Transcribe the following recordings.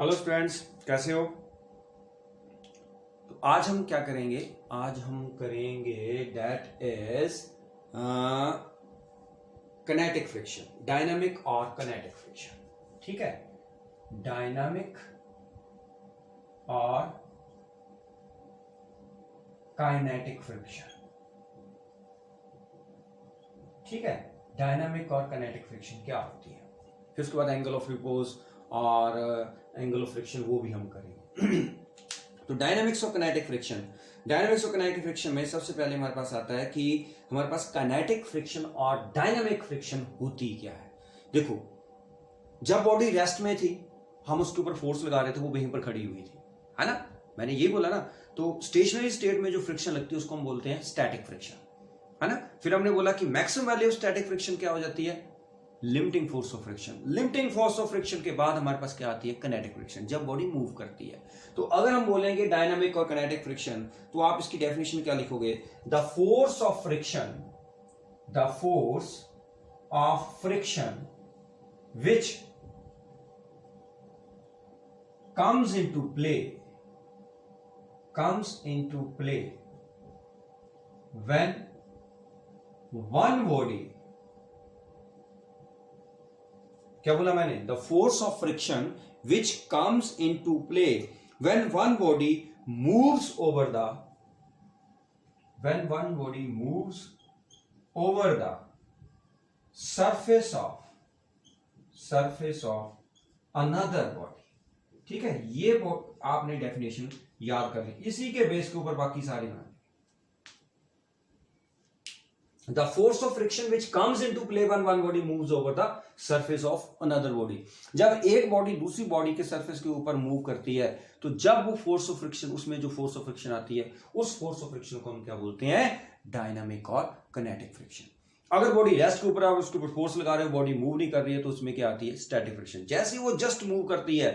Hello students, कैसे हो? तो आज हम क्या करेंगे? आज हम करेंगे that is kinetic friction, dynamic और किनेटिक फ्रिक्शन। ठीक है, डायनामिक और काइनेटिक फ्रिक्शन। ठीक है, डायनामिक और काइनेटिक फ्रिक्शन क्या होती है, फिर उसके बाद एंगल ऑफ रिपोज और एंगल ऑफ फ्रिक्शन वो भी हम करेंगे। तो डायनामिक्स और काइनेटिक फ्रिक्शन, डायनामिक्स और काइनेटिक फ्रिक्शन में सबसे पहले हमारे पास आता है कि हमारे पास काइनेटिक फ्रिक्शन और डायनामिक फ्रिक्शन होती क्या है। देखो, जब बॉडी रेस्ट में थी हम उसके ऊपर फोर्स लगा रहे थे, वो वहीं पर खड़ी हुई थी, है ना? मैंने ये बोला ना। तो स्टेशनरी स्टेट में जो फ्रिक्शन लगती है उसको हम बोलते हैं स्टैटिक फ्रिक्शन, है ना? फिर हमने बोला कि maximum value of static friction क्या हो जाती है? Limiting force of friction. Limiting force of friction के बाद हमारे पास क्या आती है? किनेटिक फ्रिक्शन, जब बॉडी मूव करती है। तो अगर हम बोलेंगे डायनामिक और किनेटिक फ्रिक्शन, तो आप इसकी डेफिनेशन क्या लिखोगे? The force of friction, the force of friction which comes into play when one body, क्या बोला मैंने? The force of friction which comes into play when one body moves over the surface of another body. ठीक है, ये आपने definition याद कर ली, इसी के बेस के ऊपर बाकी सारी बना। The force of friction which comes into play when one body moves over the surface of another body. जब एक बॉडी दूसरी बॉडी के सरफेस के ऊपर मूव करती है, तो जब वो फोर्स ऑफ फ्रिक्शन, उसमें जो फोर्स ऑफ फ्रिक्शन आती है, उस फोर्स ऑफ फ्रिक्शन को हम क्या बोलते हैं? डायनामिक और किनेटिक फ्रिक्शन। अगर बॉडी रेस्ट के ऊपर आप उसके ऊपर फोर्स लगा रहे हो, बॉडी मूव नहीं कर रही है, तो उसमें क्या आती है? Static friction. जैसे ही वो जस्ट मूव करती है,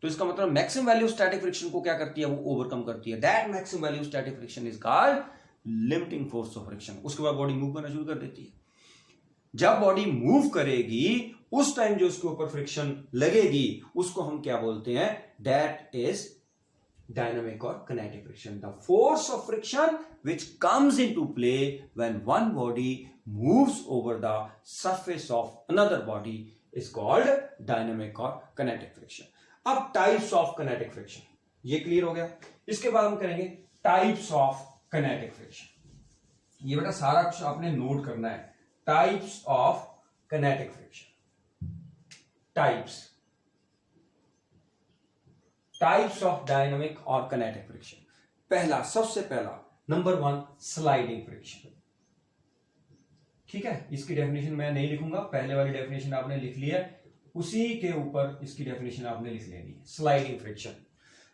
तो इसका मतलब मैक्सिमम वैल्यू स्टैटिक फ्रिक्शन को क्या करती है? वो ओवरकम करती है। That maximum value static friction is called limiting force of friction. उसके बाद बॉडी मूव करना शुरू कर देती है। जब बॉडी मूव करेगी, उस टाइम जो उसके ऊपर फ्रिक्शन लगेगी, उसको हम क्या बोलते हैं? दैट इज डायनामिक और kinetic friction. The force of friction which comes into play when one body moves over the surface of another body is called dynamic और किनेटिक फ्रिक्शन। अब टाइप्स ऑफ किनेटिक फ्रिक्शन, ये clear हो गया। इसके बाद हम करेंगे टाइप्स ऑफ किनेटिक फ्रिक्शन। ये बेटा सारा कुछ आपने नोट करना है। Types of kinetic friction, types of dynamic और किनेटिक फ्रिक्शन। पहला, सबसे पहला, नंबर 1, स्लाइडिंग फ्रिक्शन। ठीक है, इसकी डेफिनेशन मैं नहीं लिखूंगा, पहले वाली डेफिनेशन आपने लिख ली है, उसी के ऊपर इसकी डेफिनेशन आपने लिख लेनी है। Sliding friction,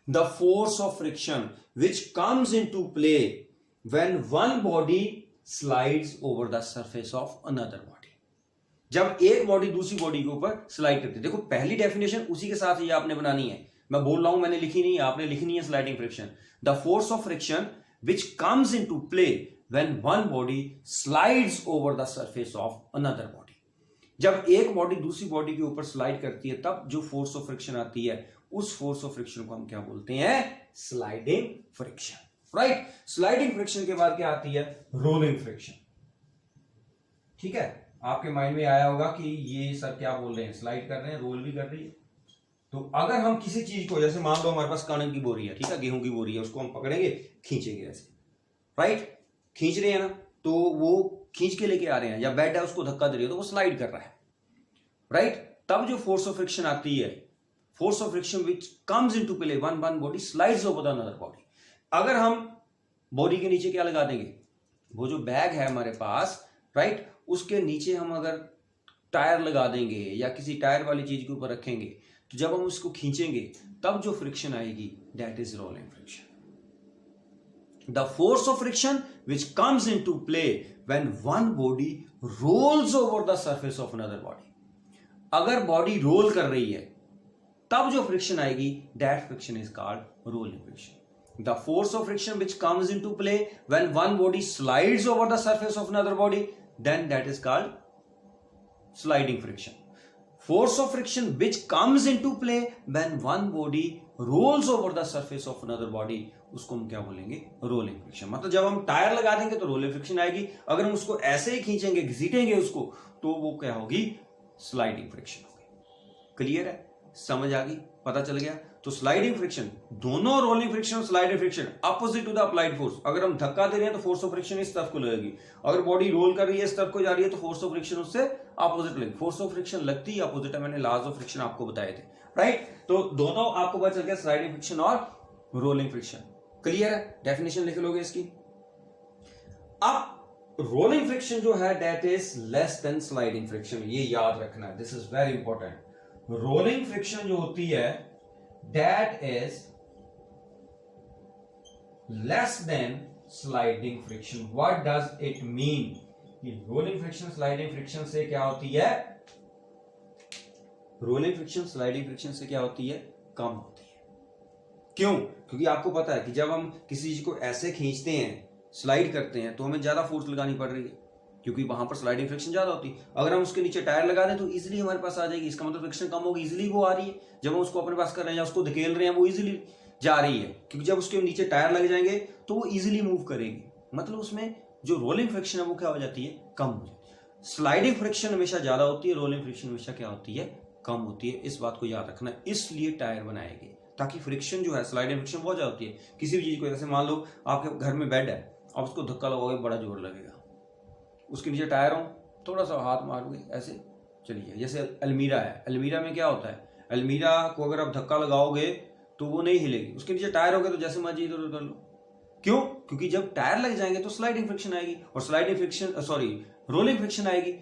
the force of friction which comes into play when one body slides over the surface of another body. जब एक बॉडी दूसरी बॉडी के ऊपर स्लाइड करती है। देखो, पहली डेफिनेशन उसी के साथ ही आपने बनानी है। मैं बोल रहा हूं, मैंने लिखी नहीं है, आपने लिखनी है sliding friction. The force of friction which comes into play when one body slides over the surface of another body. जब एक बॉडी दूसरी बॉडी के ऊपर स्लाइड करती है, तब जो फोर्स ऑफ फ्रिक्शन आती है, उस फोर्स ऑफ फ्रिक्शन को हम क्या बोलते हैं? Sliding friction. Right. Sliding friction के बाद क्या आती है? Rolling friction. ठीक है, आपके माइंड में आया होगा कि ये सर क्या बोल रहे हैं, स्लाइड कर रहे हैं, रोल भी कर रही है। तो अगर हम किसी चीज को, जैसे मान लो हमारे पास कणक की बोरी है, ठीक है, गेहूं की बोरी है, उसको हम पकड़ेंगे, खींचेंगे ऐसे, राइट, खींच रहे हैं ना, तो वो खींच के लेके आ रहे हैं, या बेड है उसको धक्का दे रही है, तो वो स्लाइड कर रहा है, राइट। तब जो फोर्स ऑफ फ्रिक्शन आती है, force of friction which comes into play one body slides over the another body. अगर हम बॉडी के नीचे क्या लगा देंगे? वो जो बैग है हमारे पास, राइट, उसके नीचे हम अगर टायर लगा देंगे या किसी टायर वाली चीज के ऊपर रखेंगे, तो जब हम उसको खींचेंगे, तब जो फ्रिक्शन आएगी, that is rolling friction. The force of friction which comes into play when one body rolls over the surface of another body. अगर बॉडी रोल कर रही है, तब जो फ्रिक्शन आएगी, that friction is called rolling friction. The force of friction which comes into play when one body slides over the surface of another body, then that is called sliding friction. Force of friction which comes into play when one body rolls over the surface of another body, उसको हम क्या बोलेंगे, rolling friction. मतलब जब हम tyre लगा देंगे तो रोलिंग फ्रिक्शन आएगी, अगर हम उसको ऐसे ही खींचेंगे, घसीटेंगे उसको, तो वो क्या होगी, स्लाइडिंग फ्रिक्शन होगी। क्लियर है, समझ आ गई, पता चल गया। तो स्लाइडिंग फ्रिक्शन, दोनों रोलिंग फ्रिक्शन और sliding friction opposite to the applied force. अगर हम धक्का दे रहे हैं तो फोर्स ऑफ फ्रिक्शन इस तरफ को लगेगी, अगर बॉडी रोल कर रही है इस तरफ को जा रही है तो फोर्स ऑफ फ्रिक्शन उससे अपोजिट लगेगी। फोर्स ऑफ फ्रिक्शन लगती है अपोजिट है, मैंने लॉज ऑफ फ्रिक्शन आपको बताए थे, राइट। तो दोनों आपको पता चल गया, स्लाइडिंग फ्रिक्शन और रोलिंग फ्रिक्शन। क्लियर है, डेफिनेशन लिख लोगे इसकी। अब रोलिंग फ्रिक्शन जो है that is less than sliding friction, ये याद रखना है, this is very important. Rolling friction जो होती है that is less than sliding friction. What does it mean, rolling friction sliding friction से क्या होती है, रोलिंग फ्रिक्शन स्लाइडिंग फ्रिक्शन से क्या होती है, कम होती है। क्यों, क्योंकि आपको पता है कि जब हम किसी चीज को ऐसे खींचते हैं, स्लाइड करते हैं, तो हमें ज्यादा फोर्स लगानी पड़ रही है, क्योंकि वहां पर स्लाइडिंग फ्रिक्शन ज्यादा होती है। अगर हम उसके नीचे टायर लगा दें तो इजीली हमारे पास आ जाएगी, इसका मतलब फ्रिक्शन कम होगी, इजीली वो आ रही है। जब हम उसको अपने पास कर रहे हैं या उसको धकेल रहे हैं, वो इजीली जा रही है, क्योंकि जब उसके नीचे टायर लग जाएंगे तो वो इजीली मूव करेगी। मतलब उसमें जो रोलिंग फ्रिक्शन है वो क्या हो जाती है, कम हो जाती है। स्लाइडिंग फ्रिक्शन हमेशा ज्यादा होती है, रोलिंग फ्रिक्शन हमेशा क्या होती है, कम होती है। इस बात को याद रखना, इसलिए टायर बनाए गए, ताकि फ्रिक्शन जो है, स्लाइडिंग फ्रिक्शन बहुत ज्यादा होती है किसी भी चीज को। जैसे मान लो आपके घर में बेड है, आप उसको धक्का लगाओगे बड़ा जोर लगेगा, उसके नीचे टायर हो, थोड़ा सा हाथ मारोगे ऐसे चलिए। जैसे अलमीरा है, अलमीरा में क्या होता है, अलमीरा को अगर आप धक्का लगाओगे तो वो नहीं हिलेगी, उसके नीचे टायर हो गए तो जैसे मर्जी इधर उधर लो। क्यों, क्योंकि जब टायर लग जाएंगे तो स्लाइडिंग फ्रिक्शन आएगी, और स्लाइडिंग फ्रिक्शन रोलिंग फ्रिक्शन आएगी।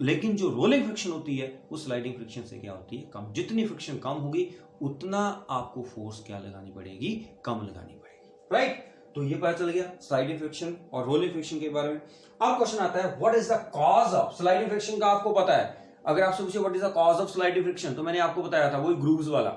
लेकिन जो रोलिंग फ्रिक्शन होती है वो स्लाइडिंग फ्रिक्शन से क्या होती है, कम। जितनी फ्रिक्शन कम होगी उतना आपको फोर्स क्या लगानी पड़ेगी, कम लगानी पड़ेगी, राइट। तो ये पता चल गया स्लाइडिंग फ्रिक्शन और रोलिंग फ्रिक्शन के बारे में। अब क्वेश्चन आता है what is the cause of sliding friction का, आपको पता है। अगर आपसे पूछे what is the cause of sliding friction, तो मैंने आपको बताया था वही ग्रूव्स वाला,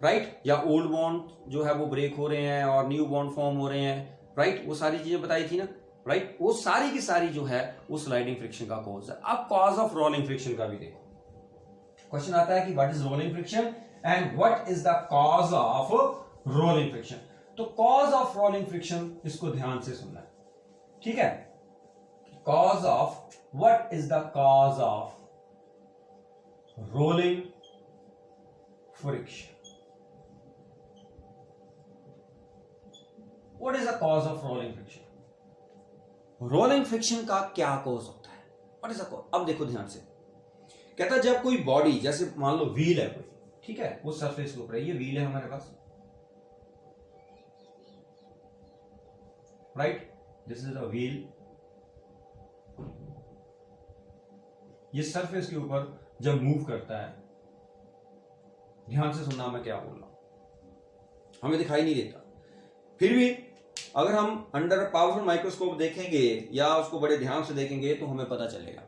राइट। या ओल्ड बॉन्ड जो है वो ब्रेक हो रहे हैं और न्यू बॉन्ड फॉर्म हो रहे हैं, राइट। वो सारी चीजें बताई थी ना, राइट। वो सारी की सारी जो है वो स्लाइडिंग फ्रिक्शन का कॉज है। अब कॉज ऑफ रोलिंग फ्रिक्शन का भी देखो। क्वेश्चन आता है कि what is rolling friction and what is the cause of rolling friction. तो कॉज ऑफ रोलिंग फ्रिक्शन, इसको ध्यान से सुनना है, ठीक है। Cause of, what is the cause of rolling friction, what is the cause of rolling friction. Rolling friction का क्या कॉज होता है, व्हाट इज द कॉज। अब देखो ध्यान से, कहता है जब कोई बॉडी, जैसे मान लो व्हील है कोई, ठीक है, वो सरफेस के ऊपर है, ये व्हील है हमारे पास, right, this is a wheel. ये सरफेस के ऊपर जब मूव करता है, ध्यान से सुनना मैं क्या बोल रहा हूं, हमें दिखाई नहीं देता, फिर भी अगर हम अंडर पावरफुल माइक्रोस्कोप देखेंगे या उसको बड़े ध्यान से देखेंगे तो हमें पता चलेगा।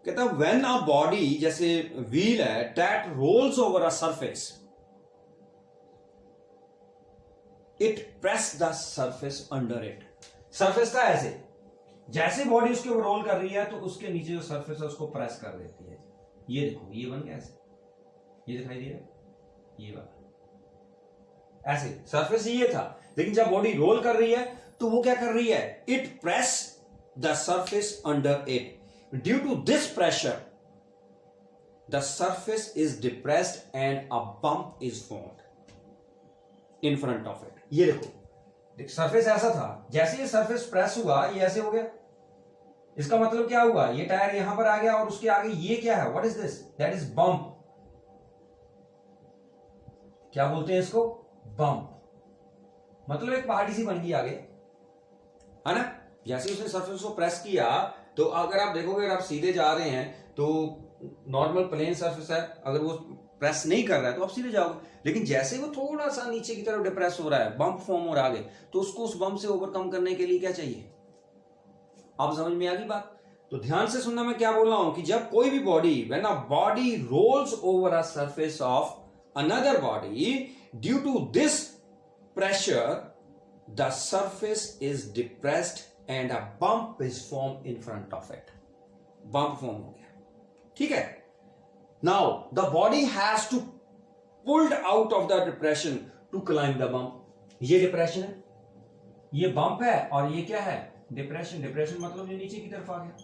कहता है व्हेन अ बॉडी, जैसे व्हील है, that rolls over a surface, it press the surface under it. Surface का ऐसे, जैसे बॉडी उसके ऊपर रोल कर रही है तो उसके नीचे जो सरफेस है उसको प्रेस कर देती है। ये देखो, ये बन गया ऐसे, ये दिखाई दे रहा है, ये वाला ऐसे सरफेस ये था। लेकिन जब बॉडी रोल कर रही है तो वो क्या कर रही है, it press the surface under it. Due to this pressure the surface is depressed and a bump is formed in front of it. ये देखो, सरफेस ऐसा था, जैसे ये सरफेस प्रेस हुआ ये ऐसे हो गया। इसका मतलब क्या हुआ, ये टायर यहां पर आ गया और उसके आगे ये क्या है, what is this, that is bump. क्या बोलते हैं इसको, बम्प। मतलब एक पहाड़ी सी बन गई आगे, है ना। जैसे उसने सरफेस को प्रेस किया तो अगर आप देखोगे, अगर आप सीधे जा रहे हैं तो नॉर्मल प्लेन सरफेस है, अगर वो प्रेस नहीं कर रहा है तो आप सीधे जाओगे। लेकिन जैसे वो थोड़ा सा नीचे की तरफ डिप्रेस हो रहा है, बम्प फॉर्म हो रहा है आगे, तो उसको उस बम्प से ओवरकम करने के लिए क्या चाहिए। आप समझ में आ गई बात। तो ध्यान से सुनना मैं क्या बोल रहा हूं कि जब कोई भी body, when a body rolls over a surface of another body, due to this pressure the surface is depressed and a bump is formed in front of it। bump form हो गया, ठीक है। Now the body has to pulled out of the depression to climb the bump. ये depression है, ये bump है, और ये क्या है? डिप्रेशन। डिप्रेशन मतलब ये नीचे की तरफ आ गया,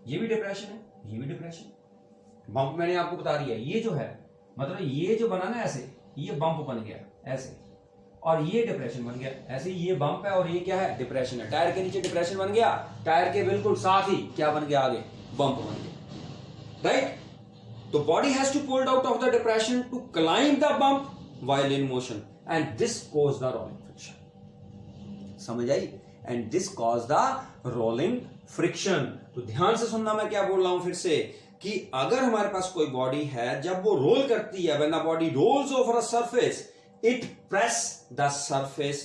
ये भी डिप्रेशन है, ये भी डिप्रेशन। बम्प मैंने आपको बता दिया, ये जो है मतलब ये जो बना ना ऐसे, ये बम्प बन गया ऐसे, और ये डिप्रेशन बन गया ऐसे। ये बम्प है और ये क्या है? डिप्रेशन है। टायर के नीचे डिप्रेशन बन गया, टायर के बिल्कुल साथ ही क्या बन गया? आगे बम्प बन गया, राइट? तो body has to pulled out of the depression to climb the bump while in motion and this cause the rolling friction. समझ आई? And this cause the rolling friction. तो ध्यान से सुनना, मैं क्या बोल रहा हूं फिर से, कि अगर हमारे पास कोई बॉडी है, जब वो रोल करती है, when the body rolls over a surface it press the surface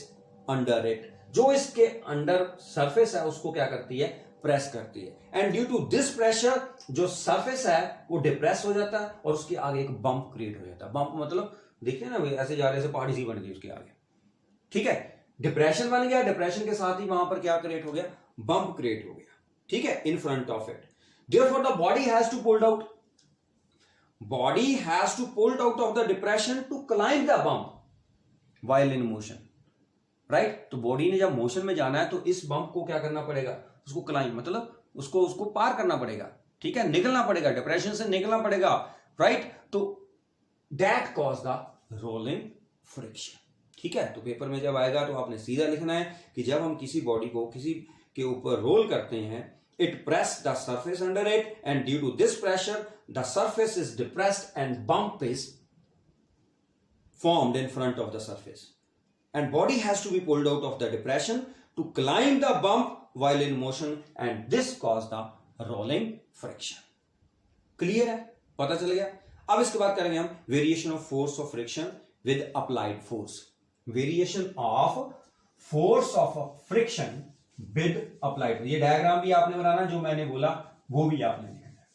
under it. जो इसके अंडर सरफेस है उसको क्या करती है? प्रेस करती है। And due to this pressure जो सरफेस है वो डिप्रेस हो जाता है और उसके आगे एक बम्प क्रिएट हो जाता है। बम्प मतलब देखिए ना, ऐसे जा रहे से पहाड़ी सी बन गई उसके आगे, ठीक है? डिप्रेशन बन गया, डिप्रेशन के साथ ही वहां पर क्या क्रिएट हो गया? बम्प क्रिएट हो गया, ठीक है, इन front of it. Therefore the body has to pulled out. Body has to pulled out of the depression to climb the bump while in motion. Right? तो बॉडी ने जब मोशन में जाना है तो इस बम्प को क्या करना पड़ेगा? उसको क्लाइंब मतलब उसको पार करना पड़ेगा, ठीक है, निकलना पड़ेगा, डिप्रेशन से निकलना पड़ेगा, राइट? तो that cause the rolling friction, ठीक है? तो पेपर में जब आएगा तो आपने सीधा लिखना है कि जब हम किसी बॉडी को किसी के ऊपर रोल करते हैं, it pressed the surface under it, and due to this pressure the surface is depressed and bump is formed in front of the surface, and body has to be pulled out of the depression to climb the bump while in motion, and this caused the rolling friction. Clear है? पता चल गया? अब इसके बाद करेंगे हम variation of force of friction with applied force. Variation of force of friction with applied. ये डायग्राम भी आपने बनाना, जो मैंने बोला वो भी आपने लिखना है।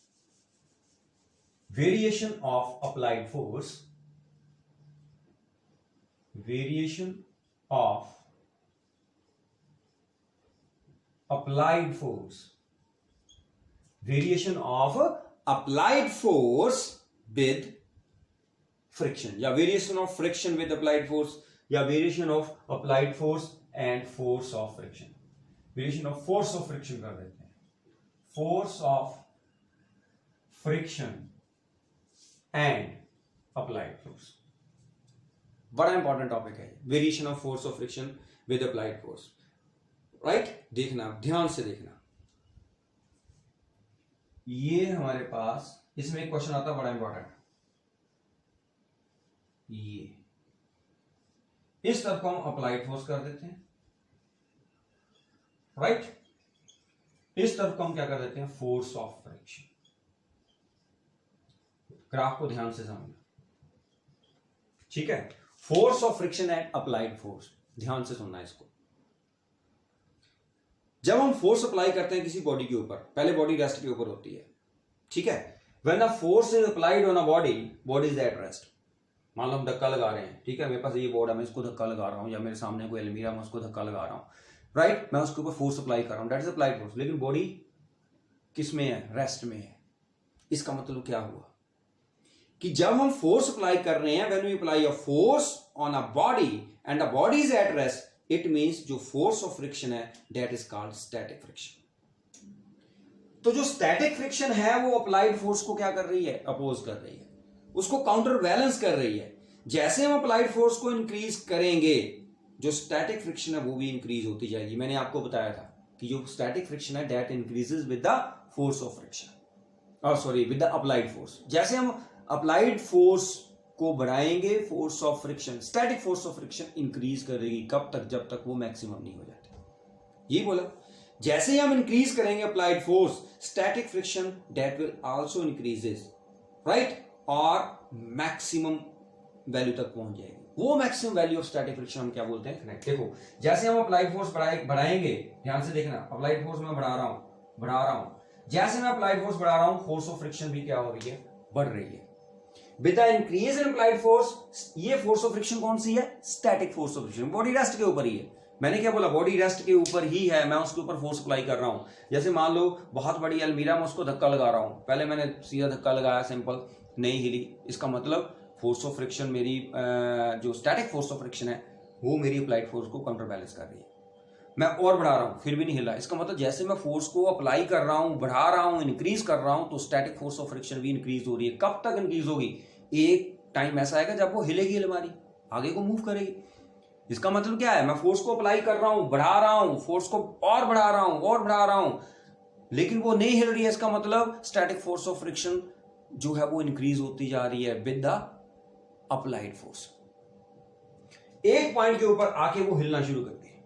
Variation of applied force, variation of applied force, variation of applied force with friction, या variation of friction with applied force, या variation of applied force and force of friction. Variation of force of friction कर देते हैं, force of friction and applied force. बड़ा important topic है variation of force of friction with applied force, right? देखना, ध्यान से देखना। ये हमारे पास इसमें एक क्वेश्चन आता है बड़ा इंपॉर्टेंट, ये इस तरफ को हम अप्लाइड फोर्स कर देते हैं, राइट? इस तरफ को हम क्या कर देते हैं? Force of friction. ग्राफ को ध्यान से समझना, ठीक है? Force of friction and applied force, ध्यान से सुनना इसको। जब हम फोर्स अप्लाई करते हैं किसी बॉडी के ऊपर, पहले बॉडी रेस्ट के ऊपर होती है, ठीक है? When a force is applied on a body, body is at rest. मान लो हम धक्का लगा रहे हैं, ठीक है? मेरे पास ये बोर्ड है, मैं इसको धक्का लगा रहा हूं, या मेरे सामने कोई अलमीरा, मैं उसको धक्का लगा रहा हूं, राइट? मैं उसके ऊपर फोर्स अप्लाई कर रहा हूं, दैट इज अप्लाइड फोर्स। लेकिन बॉडी किस में है? रेस्ट में है। इसका मतलब क्या हुआ कि जब हम फोर्स अप्लाई कर रहे हैं, when we apply a force on a body and the body is at rest, it means जो फोर्स ऑफ फ्रिक्शन है that is called static friction. तो जो स्टैटिक फ्रिक्शन है वो अप्लाइड फोर्स को क्या कर रही है? अपोज कर रही है, उसको काउंटर बैलेंस कर रही है। जैसे हम अप्लाइड फोर्स को इंक्रीज करेंगे, जो स्टैटिक फ्रिक्शन है वो भी इंक्रीज होती जाएगी। मैंने आपको बताया था कि जो स्टैटिक फ्रिक्शन है that increases with the force of friction, और sorry with the applied force. जैसे हम अप्लाइड फोर्स को बढ़ाएंगे, force of friction, static force of friction increase करेगी। कब तक? जब तक वो मैक्सिमम नहीं हो जाती। ये बोला, जैसे ही हम इंक्रीज करेंगे applied force, static friction that will also increases, right? और मैक्सिमम वैल्यू तक पहुंच जाएगी। वो maximum value of static friction हम क्या बोलते हैं? कनेक्ट। देखो, जैसे हम अप्लाइड फोर्स बढ़ाएंगे, ध्यान से देखना, अप्लाइड फोर्स मैं बढ़ा रहा हूं, जैसे मैं अप्लाइड फोर्स बढ़ा रहा हूं, फोर्स ऑफ फ्रिक्शन भी क्या हो रही है? बढ़ रही है। With the increase in applied force, ये फोर्स ऑफ फ्रिक्शन कौन सी है? Static force of friction, body rest के ऊपर ही है। मैंने क्या बोला, बॉडी रेस्ट के ऊपर ही है, मैं उसके ऊपर फोर्स अप्लाई कर रहा हूं। जैसे मान लो बहुत बड़ी अलमीरा में उसको धक्का लगा रहा हूं, पहले मैंने सीधा धक्का लगाया, सिंपल, नहीं हिली, इसका मतलब फोर्स ऑफ फ्रिक्शन मेरी जो स्टैटिक फोर्स ऑफ फ्रिक्शन है वो मेरी अप्लाइड फोर्स को काउंटर बैलेंस कर रही है। मैं और बढ़ा रहा हूं फिर भी नहीं हिला, इसका मतलब जैसे मैं फोर्स को अप्लाई कर रहा हूं, बढ़ा रहा हूं, इंक्रीज कर रहा हूं, तो स्टैटिक फोर्स ऑफ फ्रिक्शन भी इंक्रीज हो रही है। कब तक इंक्रीज होगी? एक टाइम ऐसा आएगा जब वो हिलेगी अलमारी, आगे को मूव करेगी। इसका मतलब क्या है, मैं फोर्स को अप्लाई कर रहा हूं, बढ़ा रहा हूं, फोर्स को और बढ़ा रहा हूं और बढ़ा रहा हूं, लेकिन वो नहीं हिल रही है। इसका मतलब स्टैटिक फोर्स ऑफ फ्रिक्शन जो है वो इंक्रीज होती जा रही है विद द अप्लाइड फोर्स। एक पॉइंट के ऊपर आके वो हिलना शुरू करती है,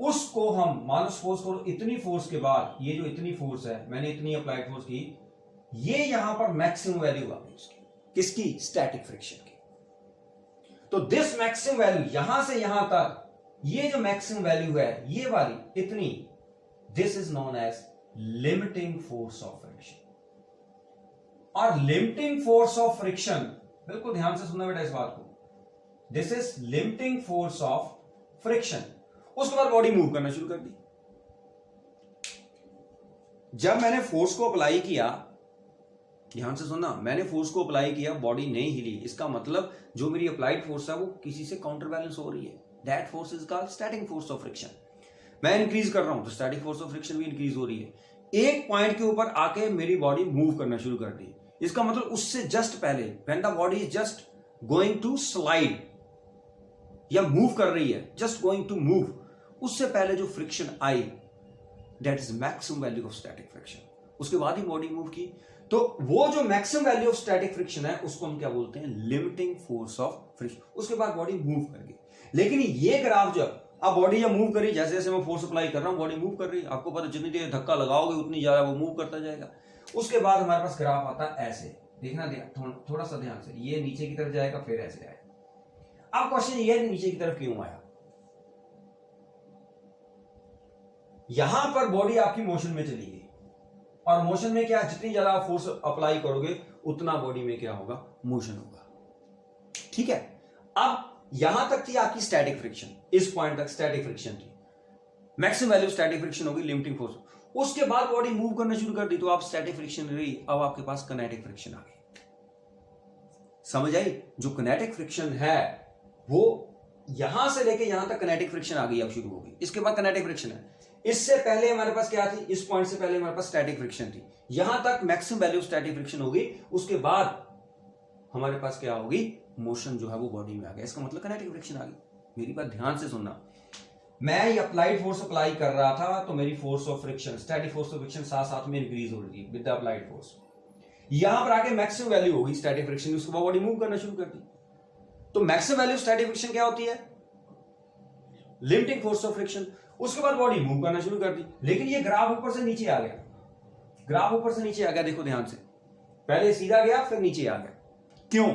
उसको हम मान फोर्स करो, इतनी फोर्स के बाद ये जो इतनी फोर्स है, मैंने इतनी अप्लाइड फोर्स की, ये यहां पर मैक्सिमम वैल्यू आ गई उसकी, किसकी? स्टैटिक फ्रिक्शन की। तो दिस मैक्सिमम वैल्यू यहां से यहां तक, ये जो मैक्सिमम वैल्यू है ये वाली इतनी, this is known as limiting force of friction. और लिमिटिंग फोर्स ऑफ फ्रिक्शन, बिल्कुल ध्यान से सुनना बेटा इस बात को, this is limiting force of friction. उसके बाद बॉडी मूव करना शुरू कर दी। जब मैंने फोर्स को अप्लाई किया, ध्यान से सुनना, मैंने फोर्स को अप्लाई किया, बॉडी नहीं हिली, इसका मतलब जो मेरी अप्लाइड फोर्स है वो किसी से काउंटर बैलेंस हो रही है। That force is called static force of friction. मैं इंक्रीज कर रहा हूं तो स्टैटिक फोर्स ऑफ फ्रिक्शन भी इंक्रीज हो रही है। एक पॉइंट के ऊपर आके मेरी बॉडी मूव करना शुरू कर दी, इसका मतलब उससे जस्ट पहले, when the body is just going to slide या मूव कर रही है, जस्ट गोइंग टू मूव, उससे पहले जो friction I, that is maximum value of static friction. उसके बाद ही बॉडी मूव की, तो वो जो maximum value of static friction है उसको हम क्या बोलते हैं? Limiting force of friction. उसके बाद बॉडी मूव कर गई। लेकिन ये ग्राफ जब, अब बॉडी जब मूव करी, जैसे जैसे मैं फोर्स अप्लाई कर रहा हूं बॉडी मूव कर रही है, आपको पता जितनी देर धक्का लगाओगे उतनी ज्यादा वो मूव करता जाएगा। उसके बाद हमारे पास ग्राफ आता है ऐसे, देखना थोड़ा सा ध्यान से, ये नीचे की तरफ जाएगा फिर ऐसे आएगा। अब क्वेश्चन ये है नीचे की तरफ क्यों आया? यहां पर बॉडी आपकी मोशन में चली गई, और मोशन में क्या, जितनी ज्यादा आप फोर्स अप्लाई करोगे उतना बॉडी में क्या होगा? मोशन होगा। ठीक है, अब यहां तक थी आपकी स्टैटिक फ्रिक्शन, इस पॉइंट तक स्टैटिक फ्रिक्शन थी, मैक्सिमम वैल्यू स्टैटिक फ्रिक्शन होगी, लिमिटिंग फोर्स। उसके बाद बॉडी मूव करना शुरू कर दी तो आप स्टैटिक फ्रिक्शन रही, अब आपके पास किनेटिक फ्रिक्शन आ गई। समझ आई? जो किनेटिक फ्रिक्शन है वो यहां से लेके यहां तक किनेटिक फ्रिक्शन आ गई, अब शुरू हो गई। इसके बाद किनेटिक फ्रिक्शन है। इससे पहले हमारे पास क्या थी? इस पॉइंट से पहले हमारे पास स्टैटिक फ्रिक्शन थी, यहां तक मैक्सिमम वैल्यू स्टैटिक फ्रिक्शन होगी। उसके बाद हमारे पास क्या होगी? मोशन जो है वो बॉडी में आ गया, इसका मतलब किनेटिक फ्रिक्शन आ गई। मेरी बात ध्यान से सुनना, मैं ये अप्लाइड फोर्स अप्लाई कर रहा था तो मेरी force of friction, static force of friction साथ साथ में इंक्रीज हो रही थी विद द अप्लाइड फोर्स। यहां पर आके मैक्सिमम वैल्यू होगी स्टैटिक फ्रिक्शन की, उसके बाद बॉडी मूव करना शुरू कर दी। तो मैक्सिमम वैल्यू स्टैटिक फ्रिक्शन क्या होती है? Limiting force of friction. उसके बाद बॉडी मूव करना शुरू कर दी, लेकिन ये ग्राफ ऊपर से नीचे आ गया, ग्राफ ऊपर से नीचे आ गया। देखो ध्यान से, पहले सीधा गया फिर नीचे आ गया। क्यों?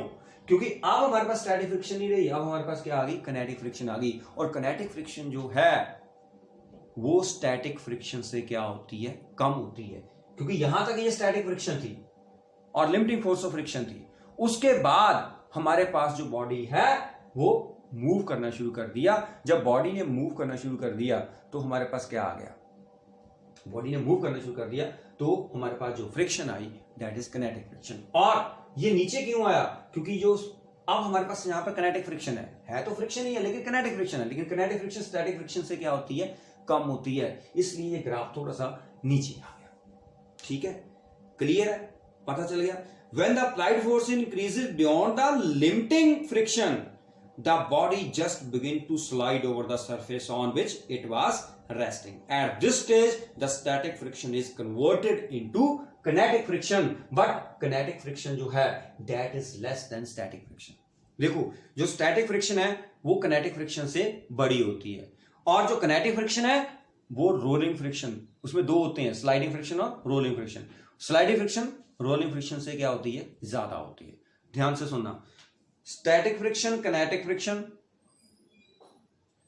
क्योंकि अब हमारे पास स्टैटिक फ्रिक्शन नहीं रही, अब हमारे पास क्या आ गई? किनेटिक फ्रिक्शन आ गई। और किनेटिक फ्रिक्शन जो है वो स्टैटिक फ्रिक्शन से क्या होती है? कम होती है, क्योंकि यहां तक ये स्टैटिक फ्रिक्शन थी और लिमिटिंग फोर्स ऑफ फ्रिक्शन थी। उसके बाद हमारे पास जो बॉडी है वो मूव करना शुरू कर दिया। जब बॉडी ने मूव करना शुरू कर दिया तो हमारे पास क्या आ गया? बॉडी ने मूव करना शुरू कर दिया तो हमारे पास जो friction I that is kinetic friction. और ये नीचे क्यों आया? क्योंकि जो अब हमारे पास यहां पर किनेटिक फ्रिक्शन है तो फ्रिक्शन ही है लेकिन किनेटिक फ्रिक्शन है, लेकिन किनेटिक फ्रिक्शन स्टैटिक फ्रिक्शन से क्या होती है? कम होती है, इसलिए ये ग्राफ थोड़ा सा नीचे आ गया। ठीक है, क्लियर है, पता चल गया। When the applied force increases beyond the limiting friction, the body just begin to slide over the surface on which it was resting. At this stage, the static friction is converted into kinetic friction, but kinetic friction जो है that is less than static friction. देखो, जो static friction है वो kinetic friction से बड़ी होती है, और जो kinetic friction है वो rolling friction, उसमें दो होते हैं, sliding friction और rolling friction. Sliding friction rolling friction से क्या होती है? ज्यादा होती है। ध्यान से सुनना, स्टैटिक फ्रिक्शन, किनेटिक फ्रिक्शन,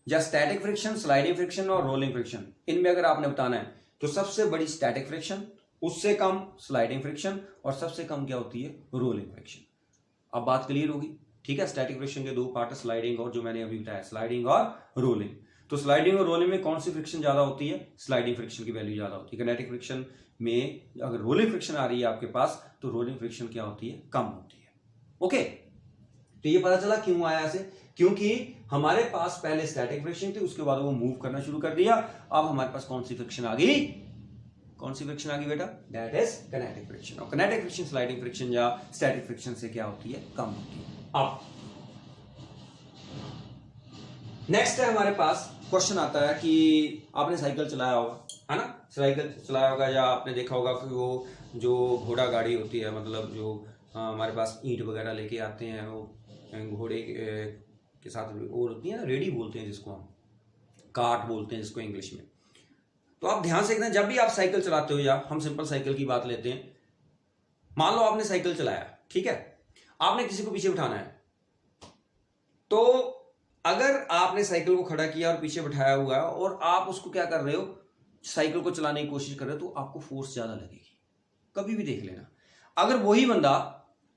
या स्टैटिक फ्रिक्शन, स्लाइडिंग फ्रिक्शन और रोलिंग फ्रिक्शन, इनमें अगर आपने बताना है तो सबसे बड़ी स्टैटिक फ्रिक्शन, उससे कम स्लाइडिंग फ्रिक्शन, और सबसे कम क्या होती है? Rolling friction. अब बात क्लियर होगी? ठीक है, स्टैटिक फ्रिक्शन के दो पार्ट है, स्लाइडिंग और जो मैंने अभी बताया स्लाइडिंग और रोलिंग। तो स्लाइडिंग और रोलिंग में कौन सी फ्रिक्शन ज्यादा होती है? स्लाइडिंग फ्रिक्शन की वैल्यू ज्यादा होती है। किनेटिक फ्रिक्शन में अगर रोलिंग फ्रिक्शन आ रही है आपके पास तो रोलिंग फ्रिक्शन क्या होती है? कम होती है। ओके, तो ये पता चला क्यों आया ऐसे, क्योंकि हमारे पास पहले स्टैटिक फ्रिक्शन थी, उसके बाद वो मूव करना शुरू कर दिया। अब हमारे पास कौन सी फ्रिक्शन आ गई? कौन सी फ्रिक्शन आ गई बेटा? That is kinetic friction. और किनेटिक फ्रिक्शन स्लाइडिंग फ्रिक्शन या स्टैटिक फ्रिक्शन से क्या होती है? कम होती है। अब नेक्स्ट है हमारे पास क्वेश्चन आता है कि आपने साइकिल चलाया होगा, है ना? साइकिल चलाया होगा या आपने देखा होगा कि वो जो घोड़ा गाड़ी होती है, मतलब जो हमारे पास ईंट वगैरह लेके आते हैं, वो घोड़े के साथ और होती है ना, रेडी बोलते हैं जिसको हम, कार्ट बोलते हैं जिसको इंग्लिश में। तो आप ध्यान से देखना, जब भी आप साइकिल चलाते हो, या हम सिंपल साइकिल की बात लेते हैं, मान लो आपने साइकिल चलाया, ठीक है, आपने किसी को पीछे बिठाना है, तो अगर आपने साइकिल को खड़ा किया और पीछे बिठाया हुआ है और आप उसको क्या कर रहे हो, साइकिल को चलाने की कोशिश कर रहे हो, तो आपको फोर्स ज्यादा लगेगी। कभी भी देख लेना, अगर वही बंदा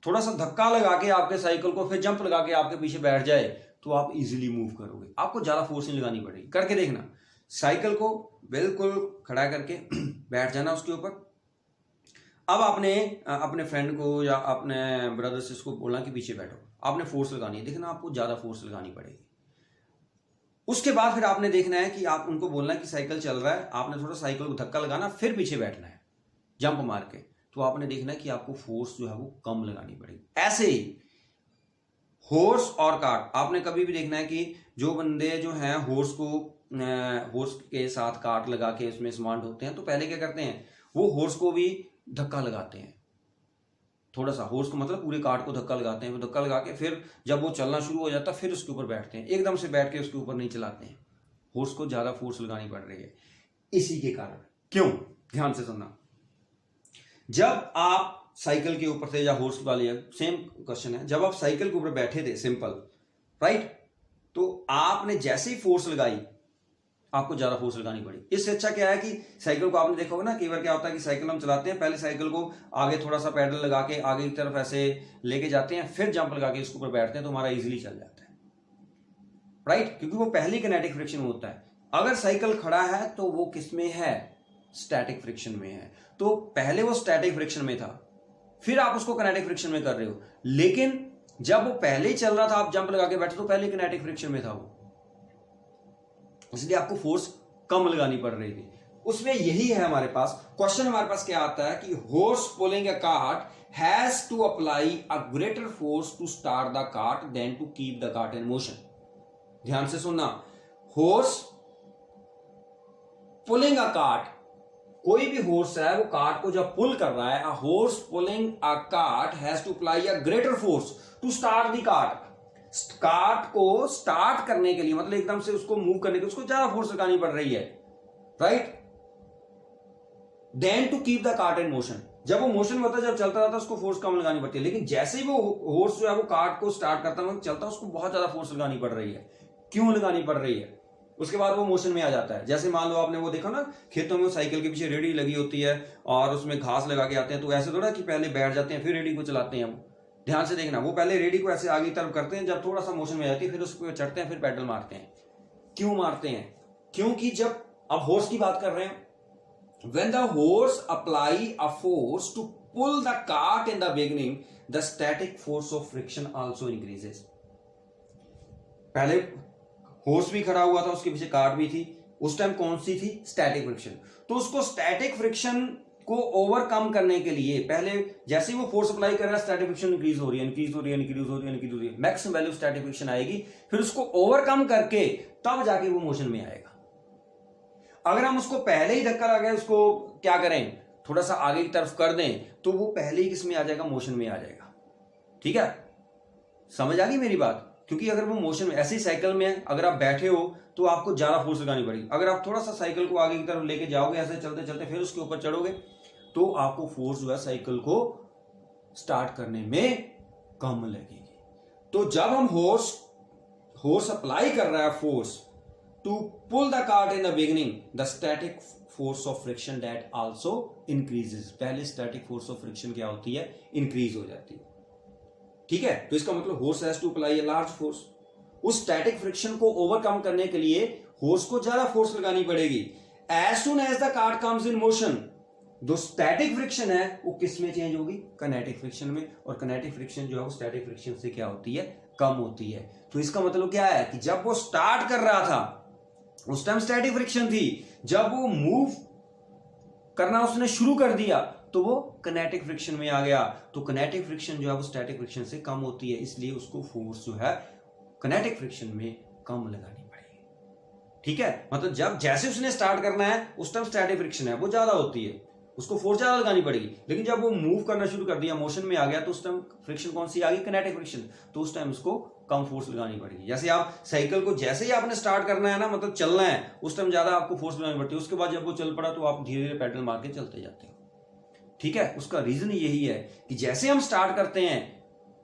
थोड़ा सा धक्का लगा के आपके साइकिल को फिर जंप लगा के आपके पीछे बैठ जाए तो आप इजीली मूव करोगे, आपको ज्यादा फोर्स नहीं लगानी पड़ेगी। करके देखना, साइकिल को बिल्कुल खड़ा करके बैठ जाना उसके ऊपर। अब आपने अपने फ्रेंड को या अपने ब्रदर से उसको बोलना कि पीछे बैठो, आपने फोर्स लगानी है, देखना आपको ज्यादा फोर्स लगानी पड़ेगी। उसके बाद फिर आपने देखना है कि आप उनको बोलना है कि साइकिल चल रहा है, आपने थोड़ा साइकिल को धक्का लगाना, फिर पीछे बैठना है जंप मार के, तो आपने देखना है कि आपको फोर्स जो है वो कम लगानी पड़ेगी। ऐसे ही हॉर्स और कार्ट, आपने कभी भी देखना है कि जो बंदे जो हैं हॉर्स के साथ कार्ट लगा के उसमें सामान ढोते हैं, तो पहले क्या करते हैं, वो हॉर्स को भी धक्का लगाते हैं, थोड़ा सा हॉर्स को मतलब पूरे कार्ट को धक्का लगाते हैं, वो धक्का लगा के फिर जब वो चलना शुरू हो जाता है फिर उसके ऊपर बैठते हैं। एकदम से बैठ के उसके ऊपर नहीं चलाते हैं, हॉर्स को ज्यादा फोर्स लगानी पड़ रही है इसी के कारण। क्यों? ध्यान से सुनना, जब आप साइकिल के ऊपर थे या हॉर्स वाले, सेम क्वेश्चन है, जब आप साइकिल के ऊपर बैठे थे सिंपल, राइट, तो आपने जैसे ही फोर्स लगाई आपको ज्यादा फोर्स लगानी पड़ी। इससे अच्छा क्या है कि साइकिल को आपने देखा होगा ना, कई बार क्या होता है कि साइकिल हम चलाते हैं, पहले साइकिल को आगे थोड़ा सा पैडल लगा के आगे की तरफ ऐसे लेके जाते हैं, फिर जंप लगा के इसके ऊपर बैठते हैं, तो हमारा इजीली चल जाता है, राइट, क्योंकि वो पहले किनेटिक फ्रिक्शन होता है। अगर साइकिल खड़ा है तो वो किस में है? स्टैटिक फ्रिक्शन में है। तो पहले वो स्टैटिक फ्रिक्शन में था, फिर आप उसको किनेटिक फ्रिक्शन में कर रहे हो, लेकिन जब वो पहले ही चल रहा था, आप जंप लगा के बैठे तो पहले किनेटिक फ्रिक्शन में था वो, इसलिए आपको फोर्स कम लगानी पड़ रही थी। उसमें यही है हमारे पास क्वेश्चन, हमारे पास क्या आता है कि horse pulling a cart has to apply a greater force to start the cart then to keep the cart in motion. ध्यान से सुनना, हॉर्स पुलिंग अ कार्ट, कोई भी हॉर्स है वो कार्ट को जब पुल कर रहा है, a horse pulling a cart has to apply a greater force to start the cart. Cart को स्टार्ट करने के लिए, मतलब एकदम से उसको मूव करने के लिए उसको ज्यादा फोर्स लगानी पड़ रही है, right, then to keep the cart in motion. जब वो मोशन में होता है, जब चलता रहता है, उसको फोर्स कम लगानी पड़ती है, लेकिन जैसे ही वो हॉर्स जो है वो कार्ट को स्टार्ट करता है, चलता है, उसको बहुत ज्यादा फोर्स लगानी पड़ रही है। क्यों लगानी पड़ रही है? उसके बाद वो मोशन में आ जाता है। जैसे मान लो आपने वो देखा ना, खेतों में साइकिल के पीछे रेडी लगी होती है और उसमें घास लगा के आते हैं, तो ऐसे थोड़ा कि पहले बैठ जाते हैं फिर रेडी को चलाते हैं। वो ध्यान से देखना, वो पहले रेडी को ऐसे आगे तरफ करते हैं, जब थोड़ा सा मोशन में आ जाती है फिर उस पर चढ़ते हैं, फिर पैडल मारते हैं। क्यों मारते हैं? क्योंकि जब आप हॉर्स की बात कर रहे हैं, when the horse apply a force to pull the cart in the beginning, the static force of friction also increases। पहले हॉर्स भी खड़ा हुआ था, उसके पीछे कार्ट भी थी, उस टाइम कौन सी थी? Static friction. तो उसको स्टैटिक फ्रिक्शन को ओवरकम करने के लिए पहले जैसे ही वो फोर्स अप्लाई कर रहा है, स्टैटिक फ्रिक्शन इंक्रीज हो रही है, इंक्रीज हो रही है, इंक्रीज हो रही है, इंक्रीज हो रही है, मैक्सिमम वैल्यू स्टैटिक फ्रिक्शन आएगी, फिर उसको ओवरकम करके तब जाके वो मोशन में आएगा। अगर हम उसको पहले ही धक्का लगा के उसको क्या करें, थोड़ा सा आगे की तरफ कर दें, तो वो पहले ही किसमें आ जाएगा? मोशन में आ जाएगा। ठीक है, समझ आ गई मेरी बात? क्योंकि अगर वो मोशन में, ऐसी साइकिल में अगर आप बैठे हो तो आपको ज्यादा फोर्स लगानी पड़ेगी। अगर आप थोड़ा सा साइकिल को आगे की तरफ लेके जाओगे, ऐसे चलते चलते फिर उसके ऊपर चढ़ोगे, तो आपको फोर्स जो है साइकिल को स्टार्ट करने में कम लगेगी। तो जब हम हॉर्स अप्लाई कर रहा है force to pull the cart in the beginning, the static force of friction that also increases. पहले स्टैटिक फोर्स ऑफ फ्रिक्शन क्या होती है? इंक्रीज हो जाती है। ठीक है, तो इसका मतलब horse has to apply a large force. उस स्टैटिक फ्रिक्शन को ओवरकम करने के लिए हॉर्स को ज्यादा फोर्स लगानी पड़ेगी। As soon as the cart comes in motion, जो स्टैटिक फ्रिक्शन है वो किस में चेंज होगी, किनेटिक फ्रिक्शन में। और किनेटिक फ्रिक्शन जो है वो स्टैटिक फ्रिक्शन से क्या होती है, कम होती है। तो इसका मतलब क्या है कि जब वो स्टार्ट कर रहा था उस टाइम स्टैटिक फ्रिक्शन थी, जब वो मूव करना उसने शुरू कर दिया तो वो किनेटिक फ्रिक्शन में आ गया। तो किनेटिक फ्रिक्शन जो है वो स्टैटिक फ्रिक्शन से कम होती है, इसलिए उसको फोर्स जो है किनेटिक फ्रिक्शन में कम लगानी पड़ेगी। ठीक है, मतलब जब जैसे उसने स्टार्ट करना है उस टाइम स्टैटिक फ्रिक्शन है वो ज्यादा होती है, उसको फोर्स ज्यादा लगानी पड़ेगी। लेकिन जब वो मूव करना शुरू कर दिया, मोशन में आ गया, तो उस टाइम फ्रिक्शन कौन सी आ गई, किनेटिक फ्रिक्शन, तो उस टाइम उसको कम फोर्स लगानी पड़ेगी। जैसे आप साइकिल को जैसे ही आपने स्टार्ट करना है ना, मतलब चलना है, उस टाइम ज्यादा आपको फोर्स लगानी पड़ती है। उसके बाद जब वो चल पड़ा तो आप धीरे धीरे पेडल मार के चलते जाते हो। ठीक है, उसका रीजन यही है कि जैसे हम स्टार्ट करते हैं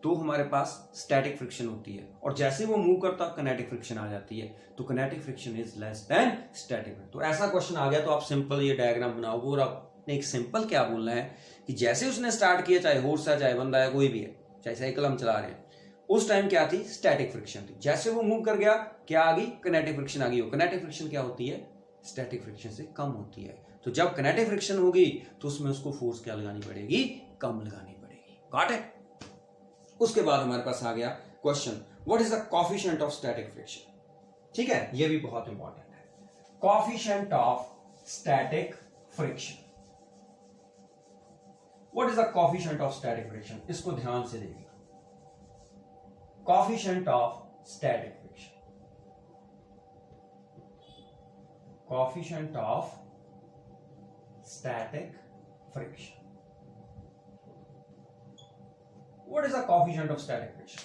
तो हमारे पास स्टैटिक फ्रिक्शन होती है, और जैसे वो मूव करता किनेटिक फ्रिक्शन आ जाती है। तो kinetic friction is less than static. तो ऐसा क्वेश्चन आ गया तो आप सिंपल ये डायग्राम बनाओगे और आपने एक सिंपल क्या बोलना है कि जैसे उसने स्टार्ट किया, चाहे हॉर्स है, चाहे बंदा है, कोई भी है, चाहे साइकिल हम चला रहे हैं, उस टाइम क्या थी, स्टैटिक फ्रिक्शन थी। जैसे वो मूव कर गया क्या आ गई, किनेटिक फ्रिक्शन आ गई। किनेटिक फ्रिक्शन क्या होती है, स्टैटिक फ्रिक्शन से कम होती है। तो जब किनेटिक फ्रिक्शन होगी तो उसमें उसको फोर्स क्या लगानी पड़ेगी, कम लगानी पड़ेगी। Got it. उसके बाद हमारे पास आ गया question, what is the coefficient of static friction. ठीक है, ये भी बहुत इंपॉर्टेंट है, coefficient of static friction. What is the coefficient of static friction, इसको ध्यान से देखिए। Coefficient of static friction, coefficient of static friction. What is the coefficient of static friction?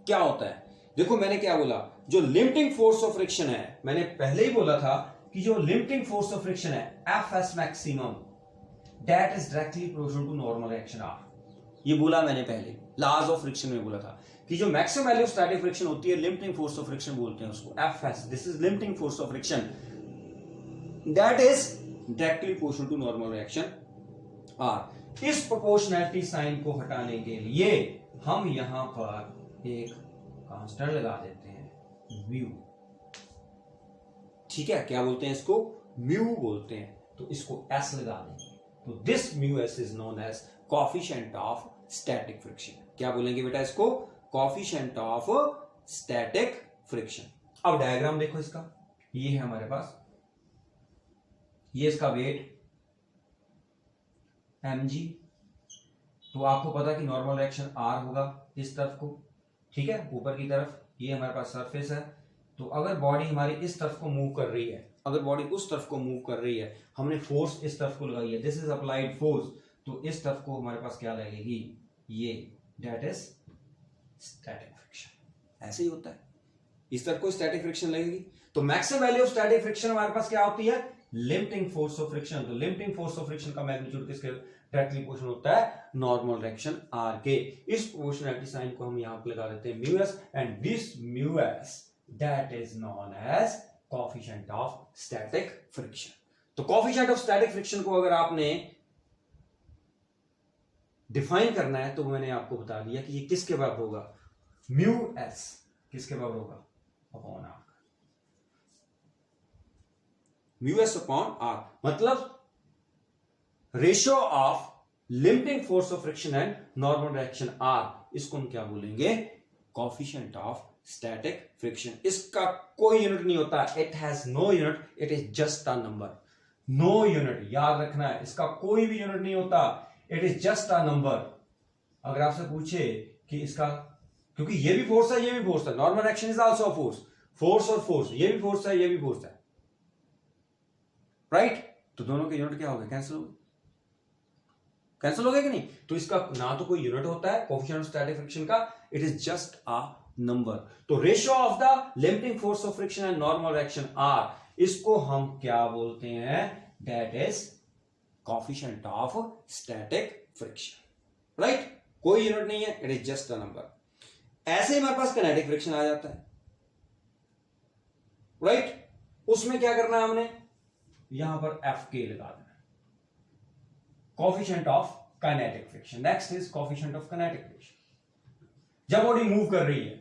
क्या होता है, देखो मैंने क्या बोला, जो लिमिटिंग फोर्स ऑफ फ्रिक्शन है, मैंने पहले ही बोला था कि जो लिमिटिंग फोर्स ऑफ फ्रिक्शन है Fs maximum, that is directly proportional to normal reaction R। ये बोला मैंने पहले, लॉज ऑफ फ्रिक्शन में बोला था कि जो maximum value of static friction होती है, लिमिटिंग फोर्स ऑफ फ्रिक्शन बोलते हैं उसको, Fs, this is limiting force of friction, that is directly proportional to normal reaction R। इस प्रोपोर्शनैलिटी साइन को हटाने के लिए हम यहां पर एक कांस्टेंट लगा देते हैं, म्यू। ठीक है, क्या बोलते हैं इसको, म्यू बोलते हैं, तो इसको एस लगा देंगे। तो this mu s is known as coefficient of static friction. क्या बोलेंगे बेटा इसको, कोएफिशिएंट ऑफ स्टैटिक फ्रिक्शन। अब डायग्राम देखो इसका, ये है हमारे पास, ये इसका वेट mg, तो आपको पता कि नॉर्मल रिएक्शन R होगा इस तरफ को, ठीक है, ऊपर की तरफ। ये हमारे पास सरफेस है, तो अगर बॉडी हमारी इस तरफ को मूव कर रही है, अगर बॉडी उस तरफ को मूव कर रही है, हमने फोर्स इस तरफ को लगाई है, दिस इज अप्लाइड फोर्स, तो इस तरफ को हमारे पास क्या लगेगी, ये, दैट इज स्टैटिक फ्रिक्शन। ऐसे ही होता है, इस तरफ को स्टैटिक फ्रिक्शन लगेगी। तो maximum value of static friction हमारे पास क्या होती है, लिमिटिंग फोर्स ऑफ फ्रिक्शन। तो लिमिटिंग फोर्स ऑफ फ्रिक्शन का मैग्नीट्यूड किसके डायरेक्टली प्रोपोर्शनल होता है, नॉर्मल रिएक्शन R के। इस प्रोपोर्शनैलिटी साइन को हम यहां पे लगा देते हैं mu s, and this mu s that is known as coefficient of static friction. तो कोएफिशिएंट ऑफ स्टैटिक फ्रिक्शन को अगर आपने डिफाइन करना है तो मैंने आपको बता दिया कि ये किसके बराबर होगा, म्यू एस किसके बराबर होगा, upon R। Mu S upon R मतलब ratio of limiting force of friction and normal reaction R, इसको हम क्या बोलेंगे, कोएफिशिएंट ऑफ स्टैटिक फ्रिक्शन। इसका कोई यूनिट नहीं होता, it has no unit, it is just a number. No unit, याद रखना है, इसका कोई भी यूनिट नहीं होता, it is just a number. अगर आपसे पूछे कि इसका, क्योंकि ये भी फोर्स है, ये भी फोर्स है, normal reaction is also a force, force और फोर्स, ये भी फोर्स है, ये भी फोर्स है, राइट। तो दोनों के यूनिट क्या हो गए, कैंसिल हो गए, कैंसिल हो गए कि नहीं। तो इसका ना तो कोई यूनिट होता है कोएफिशिएंट ऑफ स्टैटिक फ्रिक्शन का, it is just a number. तो ratio of the limiting force of friction and normal reaction R, इसको हम क्या बोलते हैं, that is coefficient of static friction, right. कोई यूनिट नहीं है, it is just a number. ऐसे ही हमारे पास किनेटिक फ्रिक्शन आ जाता है, राइट। उसमें क्या करना है हमने, यहां पर Fk लगा देना, coefficient of kinetic friction. Next is coefficient of kinetic friction. जब बॉडी मूव कर रही है,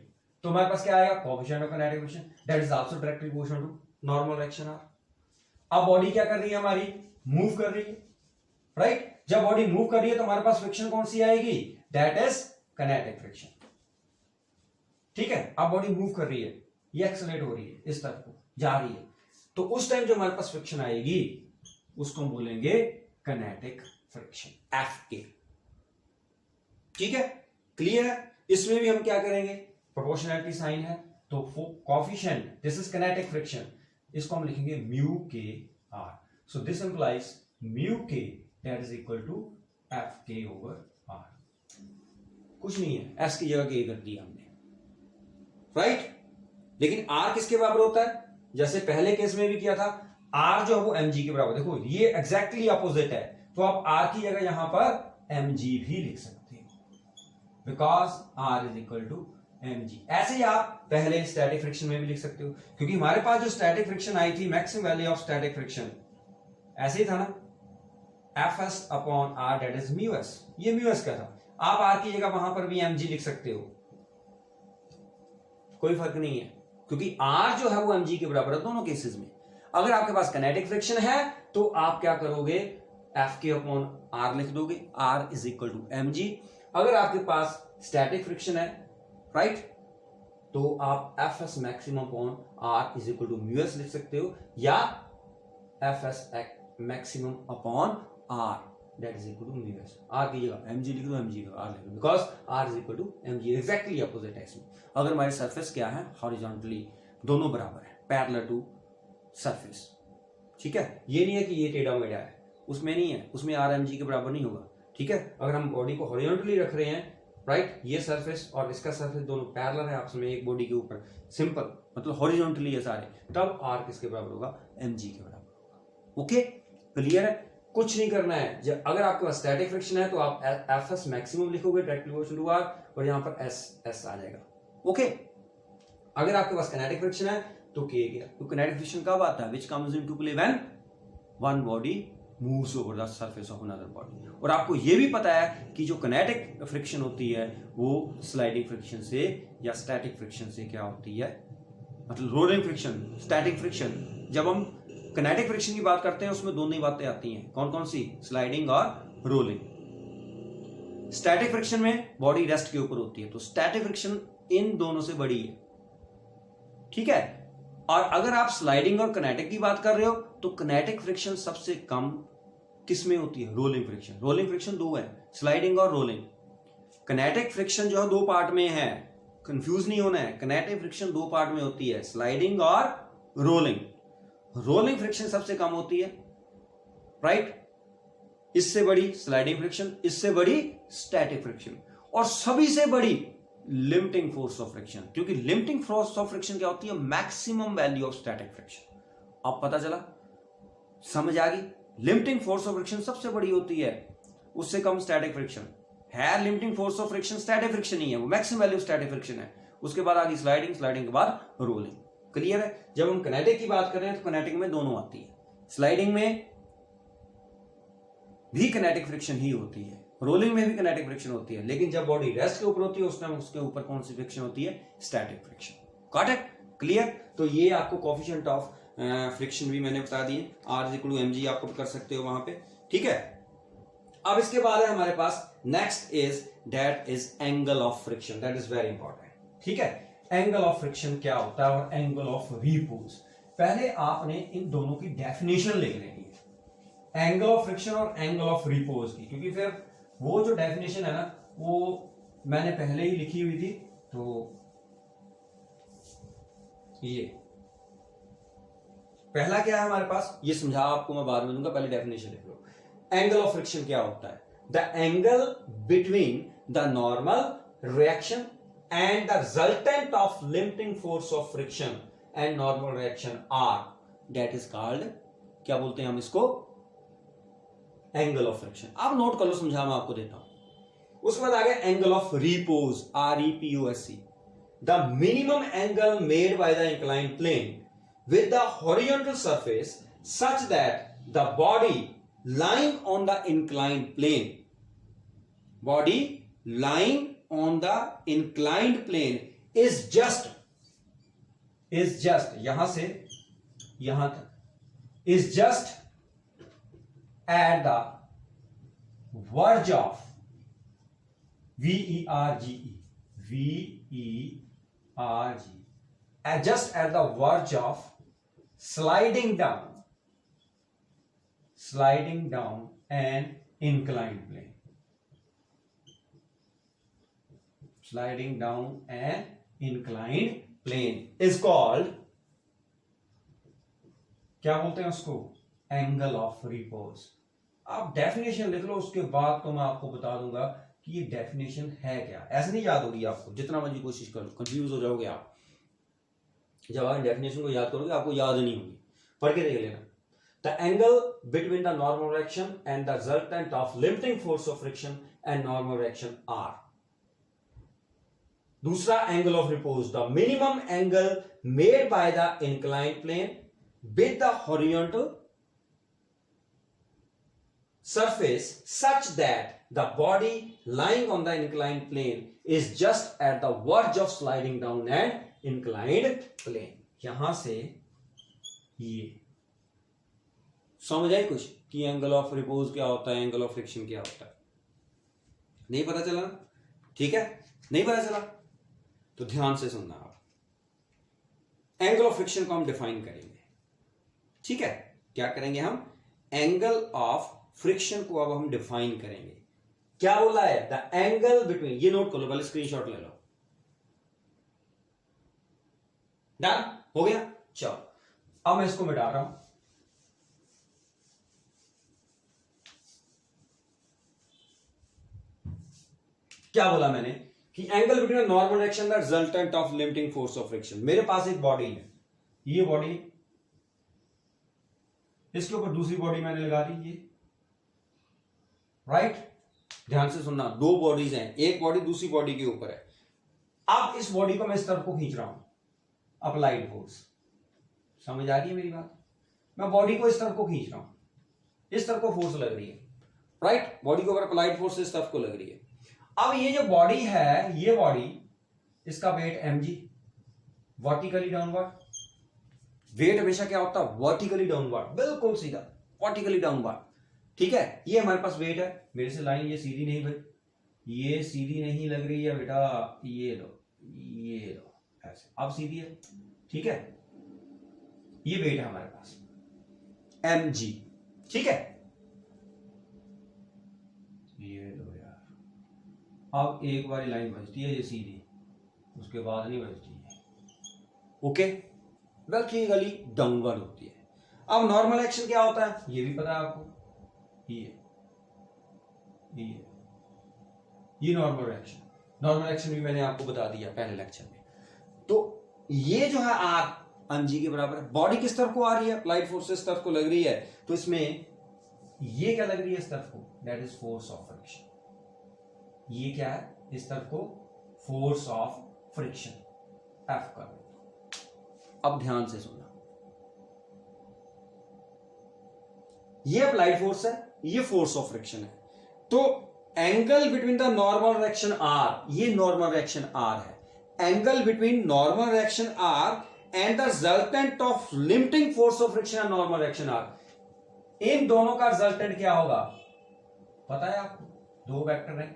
तो हमारे पास क्या आएगा, coefficient of kinetic friction that is also directly proportional to normal reaction R. अब बॉडी क्या कर रही है हमारी, मूव कर रही है, राइट। जब बॉडी मूव कर रही है तो हमारे पास फ्रिक्शन कौन सी आएगी, दैट इज काइनेटिक फ्रिक्शन, ठीक है। अब बॉडी मूव कर रही है, ये एक्सेलरेट हो रही है, इस तरफ को जा रही है, तो उस टाइम जो हमारे पास फ्रिक्शन आएगी उसको हम बोलेंगे काइनेटिक फ्रिक्शन, F ठीक है, क्लियर है। इसमें भी हम क्या करेंगे, प्रोपोर्शनैलिटी साइन है तो coefficient, this is kinetic friction, इसको हम लिखेंगे mu k R. So this implies mu k that is equal to F k over R. कुछ नहीं है, एस की जगह के कर दिया हमने, राइट। लेकिन आर किसके बराबर होता है, जैसे पहले केस में भी किया था, आर जो है वो mg के बराबर। देखो ये एग्जैक्टली अपोजिट है, तो आप आर की जगह यहां पर mg भी लिख सकते हो, because R is equal to mg। ऐसे ही आप पहले स्टैटिक फ्रिक्शन में भी लिख सकते हो, क्योंकि हमारे पास जो स्टैटिक फ्रिक्शन आई थी, maximum value of static friction ऐसे ही था ना, Fs upon R that is mu s, ये म्यू एस का था। आप आर की जगह वहां पर भी mg लिख सकते हो, कोई फर्क नहीं है, क्योंकि आर जो है वो mg के बराबर है दोनों केसेस में। अगर आपके पास काइनेटिक फ्रिक्शन है तो आप क्या करोगे, एफ के अपॉन आर लिख दोगे, R is equal to mg। अगर आपके पास स्टैटिक फ्रिक्शन है, राइट, तो आप F S maximum upon R is equal to mu s लिख सकते हो, या F S maximum upon R that is equal to mu s. R की जगह mg लिख दो, mg का आर लिख दो, because R is equal to mg, exactly opposite है इसमें। अगर हमारी सरफेस क्या है, हॉरिजॉन्टली दोनों बराबर है, पैरेलल टू सरफेस, ठीक है। ये नहीं है कि ये टेढ़ा मेढ़ा है, उसमें नहीं है, उसमें आर mg के बराबर नहीं होगा, ठीक है। अगर हम बॉडी को हॉरिजॉन्टली रख रहे हैं, राइट, ये सरफेस और इसका सरफेस दोनों पैरेलल है आपस में एक बॉडी के ऊपर, सिंपल, मतलब हॉरिजॉन्टली है सारे, तब आर किसके बराबर होगा, mg के बराबर होगा। ओके, क्लियर है। कुछ नहीं करना है, जब अगर आपके पास स्टैटिक फ्रिक्शन है तो आप एफ एस मैक्सिमम लिखोगे डायरेक्टली प्रोपोर्शनल टू आर, और यहां पर एस आ जाएगा, ओके। अगर आपके पास काइनेटिक फ्रिक्शन है तो के गया, तो काइनेटिक फ्रिक्शन कब आता है, which comes into play when one body moves over the surface of another body. और आपको यह भी पता है कि जो काइनेटिक फ्रिक्शन होती है वो स्लाइडिंग फ्रिक्शन से या स्टैटिक फ्रिक्शन से क्या होती है, मतलब रोलिंग फ्रिक्शन, स्टैटिक फ्रिक्शन। जब हम काइनेटिक फ्रिक्शन की बात करते हैं उसमें दोनों ही बातें आती हैं, कौन कौन सी, स्लाइडिंग और रोलिंग। स्टैटिक फ्रिक्शन में बॉडी रेस्ट के ऊपर होती है, तो स्टैटिक फ्रिक्शन इन दोनों से बड़ी है, ठीक है। और अगर आप स्लाइडिंग और काइनेटिक की बात कर रहे हो तो काइनेटिक फ्रिक्शन सबसे कम किस में होती है, रोलिंग फ्रिक्शन। रोलिंग फ्रिक्शन दो है, स्लाइडिंग और रोलिंग। काइनेटिक फ्रिक्शन जो है दो पार्ट में है, कंफ्यूज नहीं होना है, काइनेटिक फ्रिक्शन दो पार्ट में होती है, स्लाइडिंग और रोलिंग। रोलिंग फ्रिक्शन सबसे कम होती है, राइट, इससे बड़ी स्लाइडिंग फ्रिक्शन, इससे बड़ी स्टैटिक फ्रिक्शन, और सभी से बड़ी लिमिटिंग फोर्स ऑफ फ्रिक्शन, क्योंकि लिमिटिंग फोर्स ऑफ फ्रिक्शन क्या होती है, maximum value of static friction. अब पता चला, समझ आ गई। लिमिटिंग फोर्स ऑफ फ्रिक्शन सबसे बड़ी होती है, उससे कम स्टैटिक फ्रिक्शन है। Limiting force of friction static friction नहीं है, वो मैक्सिमम वैल्यू स्टैटिक फ्रिक्शन है। उसके बाद आगे स्लाइडिंग, स्लाइडिंग के बाद रोलिंग, क्लियर है। जब हम काइनेटिक की बात कर रहे हैं तो काइनेटिक में दोनों आती है, स्लाइडिंग में भी काइनेटिक फ्रिक्शन ही होती है, रोलिंग में भी काइनेटिक फ्रिक्शन होती है, लेकिन जब बॉडी रेस्ट के ऊपर होती है उस टाइम उसके ऊपर कौन सी फ्रिक्शन होती है, static friction. Got it, clear. तो ये आपको कोएफिशिएंट ऑफ फ्रिक्शन भी मैंने बता दिए, R is equal to mg आप पुट कर सकते हो वहां पे, ठीक है। अब इसके बाद है हमारे पास next is that is angle of friction, that is very important, ठीक है। एंगल ऑफ फ्रिक्शन क्या होता है और एंगल ऑफ रिपोज। पहले आपने इन दोनों की डेफिनेशन लिख लेनी है, एंगल ऑफ फ्रिक्शन और एंगल ऑफ रिपोज की, क्योंकि फिर वो जो डेफिनेशन है ना वो मैंने पहले ही लिखी हुई थी, तो ये पहला क्या है हमारे पास, ये समझा आपको मैं बाद में दूंगा, पहले डेफिनेशन लिख लो। एंगल ऑफ फ्रिक्शन क्या होता है, the angle between the normal reaction and the resultant of limiting force of friction and normal reaction are, that is called, क्या बोलते हैं हम इसको, एंगल ऑफ फ्रिक्शन। आप नोट कर लो, समझा मैं आपको देता हूं। उसके बाद आ गया angle of repose, REPOSE, the minimum angle made by the inclined plane with the horizontal surface such that the body lying on the inclined plane on the inclined plane is just यहां से यहां तक is just eight the verge of VERGE just at the verge of sliding down an inclined plane. Sliding down an inclined plane is called, क्या बोलते हैं उसको? Angle of repose. आप definition लिख लो, उसके बाद तो मैं आपको बता दूंगा कि ये डेफिनेशन है क्या. ऐसे नहीं याद होगी आपको, जितना मर्जी कोशिश कर लो, कंफ्यूज हो जाओगे आप. जब आप डेफिनेशन को याद करोगे आपको याद नहीं होगी. पढ़ के देख लेना. The angle between the normal reaction and the resultant of limiting force of friction and normal reaction R. दूसरा angle of repose, the minimum angle made by the inclined plane with the horizontal surface such that the body lying on the inclined plane is just at the verge of sliding down an inclined plane. यहां से ये समझ आए कुछ कि angle of repose क्या होता है, एंगल ऑफ फ्रिक्शन क्या होता है? नहीं पता चला? ठीक है, नहीं पता चला तो ध्यान से सुनना. आप एंगल ऑफ फ्रिक्शन को हम डिफाइन करेंगे. ठीक है, क्या करेंगे हम? एंगल ऑफ फ्रिक्शन को अब हम डिफाइन करेंगे. क्या बोला है? द एंगल बिटवीन, ये नोट कर लो, पहले स्क्रीनशॉट ले लो. डन हो गया. चलो अब मैं इसको मिटा रहा हूं. क्या बोला मैंने कि angle between normal reaction the resultant of limiting force of friction. मेरे पास एक बॉडी है, ये बॉडी, इसके ऊपर दूसरी बॉडी मैंने लगा दी, ये राइट. ध्यान से सुनना, दो बॉडीज हैं, एक बॉडी दूसरी बॉडी के ऊपर है. अब इस बॉडी को मैं इस तरफ को खींच रहा हूं, अप्लाइड फोर्स. समझ आ रही है मेरी बात? मैं बॉडी को इस तरफ को खींच रहा हूं, इस तरफ को फोर्स लग रही है, राइट. बॉडी के ऊपर अप्लाइड फोर्स इस तरफ को लग रही है. अब ये जो बॉडी है, ये बॉडी, इसका weight mg, vertically downward. Weight हमेशा क्या होता है? वर्टिकली डाउनवर्ड, बिल्कुल सीधा वर्टिकली डाउनवर्ड. ठीक है, ये हमारे पास वेट है. मेरे से लाइन ये सीधी नहीं भाई, ये सीधी नहीं लग रही है बेटा, ये लो, ये लो, ऐसे. अब सीधी है. ठीक है, ये वेट है हमारे पास mg. ठीक है, ये लो यार. अब एक बार लाइन बचती है ये सीधी, उसके बाद नहीं बचती है. ओके, वर्टिकली डाउनवर्ड होती है. अब नॉर्मल एक्शन क्या होता है ये भी पता है आपको. ये नॉर्मल एक्शन भी मैंने आपको बता दिया पहले लेक्चर में. तो ये जो है आर mg के बराबर है. बॉडी किस तरफ को आ रही है? अप्लाइड फोर्स इस तरफ को लग रही है, तो इसमें ये क्या लग रही है? इस तरफ को, that is force of friction. ये क्या है? इस तरफ को फोर्स ऑफ फ्रिक्शन, एफ कर. अब ध्यान से सुनना, ये अप्लाइड फोर्स है, ये फोर्स ऑफ फ्रिक्शन है. तो angle between the normal reaction R, ये नॉर्मल रिएक्शन आर है. Angle between normal reaction R and the resultant of limiting force of friction and normal reaction R, इन दोनों का resultant क्या होगा पता है आपको? दो वेक्टर है,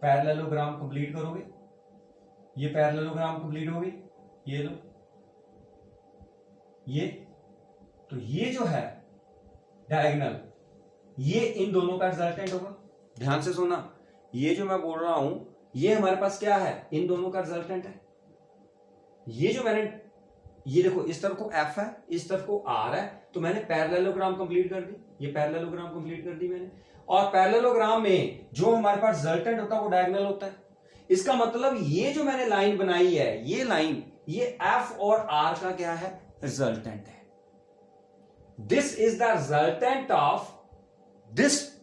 पैरेललोग्राम कंप्लीट करोगे, ये पैरेललोग्राम कंप्लीट होगी, ये लो, ये, तो ये जो है डायगोनल, ये इन दोनों का रिजल्टेंट होगा. ध्यान से सुनना, ये जो मैं बोल रहा हूं ये हमारे पास क्या है? इन दोनों का रिजल्टेंट है. ये जो मैंने, ये देखो इस तरफ को F है, इस तरफ को R है, तो मैंने पैरेललोग्राम कंप्लीट कर दी. ये पैरेललोग्राम कंप्लीट कर दी मैंने. और पैरेललोग्राम में जो हमारे पास रिजल्टेंट होता है वो डायगोनल होता है. इसका मतलब ये जो मैंने लाइन बनाई है, ये लाइन, ये F और R का क्या है? रिजल्टेंट है. This is the resultant of this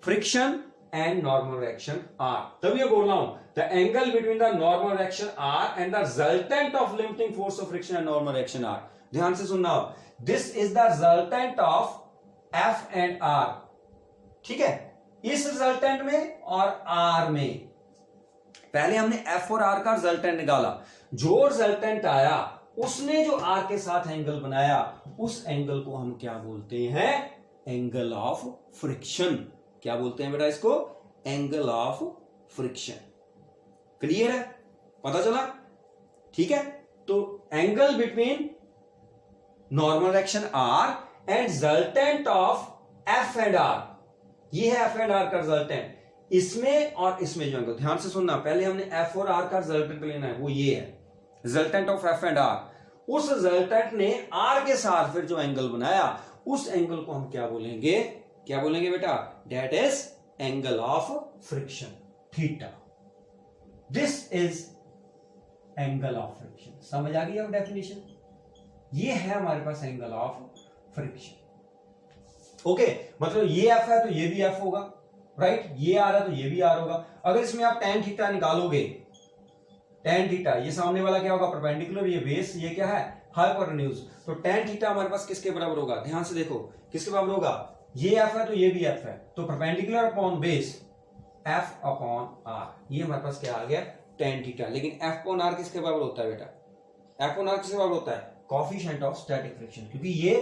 friction and normal reaction R. तब ये बोल रहा हूं, the angle between the normal reaction R and the resultant of limiting force of friction and normal reaction R. ध्यान से सुनना, this is the resultant of F and R. ठीक है, इस रिजल्टेंट में और R में पहले हमने एफ और आर का रिजल्टेंट निकाला, जो रिजल्टेंट आया उसने जो आर के साथ एंगल बनाया, उस एंगल को हम क्या बोलते हैं, एंगल ऑफ फ्रिक्शन। क्या बोलते हैं बेटा इसको, एंगल ऑफ फ्रिक्शन। क्लियर है, पता चला? ठीक है, तो angle between normal direction R and resultant of F and R, ये है एफ एंड आर का रिजल्टेंट। इसमें और इसमें जो एंगल, ध्यान से सुनना, पहले हमने एफ और आर का रिजल्टेंट लेना है, वो ये है resultant of F and R. उस रिजल्टेंट ने आर के साथ फिर जो एंगल बनाया, उस एंगल को हम क्या बोलेंगे, क्या बोलेंगे बेटा, that is angle of friction, theta. This is angle of friction. समझ आ गई अब डेफिनेशन? ये है हमारे पास एंगल ऑफ फ्रिक्शन। ओके, मतलब ये एफ है तो ये भी एफ होगा, राइट? ये आर है तो ये भी आर होगा। अगर इसमें आप tan थीटा निकालोगे, tan थीटा, ये सामने वाला क्या होगा, परपेंडिकुलर, ये बेस, ये क्या है, हाइपोटेन्यूज। तो tan थीटा हमारे पास किसके बराबर होगा, ध्यान से देखो, किसके बराबर होगा, ये एफ है तो ये भी एफ है, तो perpendicular upon base F upon R, ये हमारे पास क्या आ गया, tan थीटा। लेकिन एफ अपॉन आर किसके बराबर होता है बेटा, एफ अपॉन आर किसके बराबर होता है, कोएफिशिएंट ऑफ स्टैटिक फ्रिक्शन, क्योंकि ये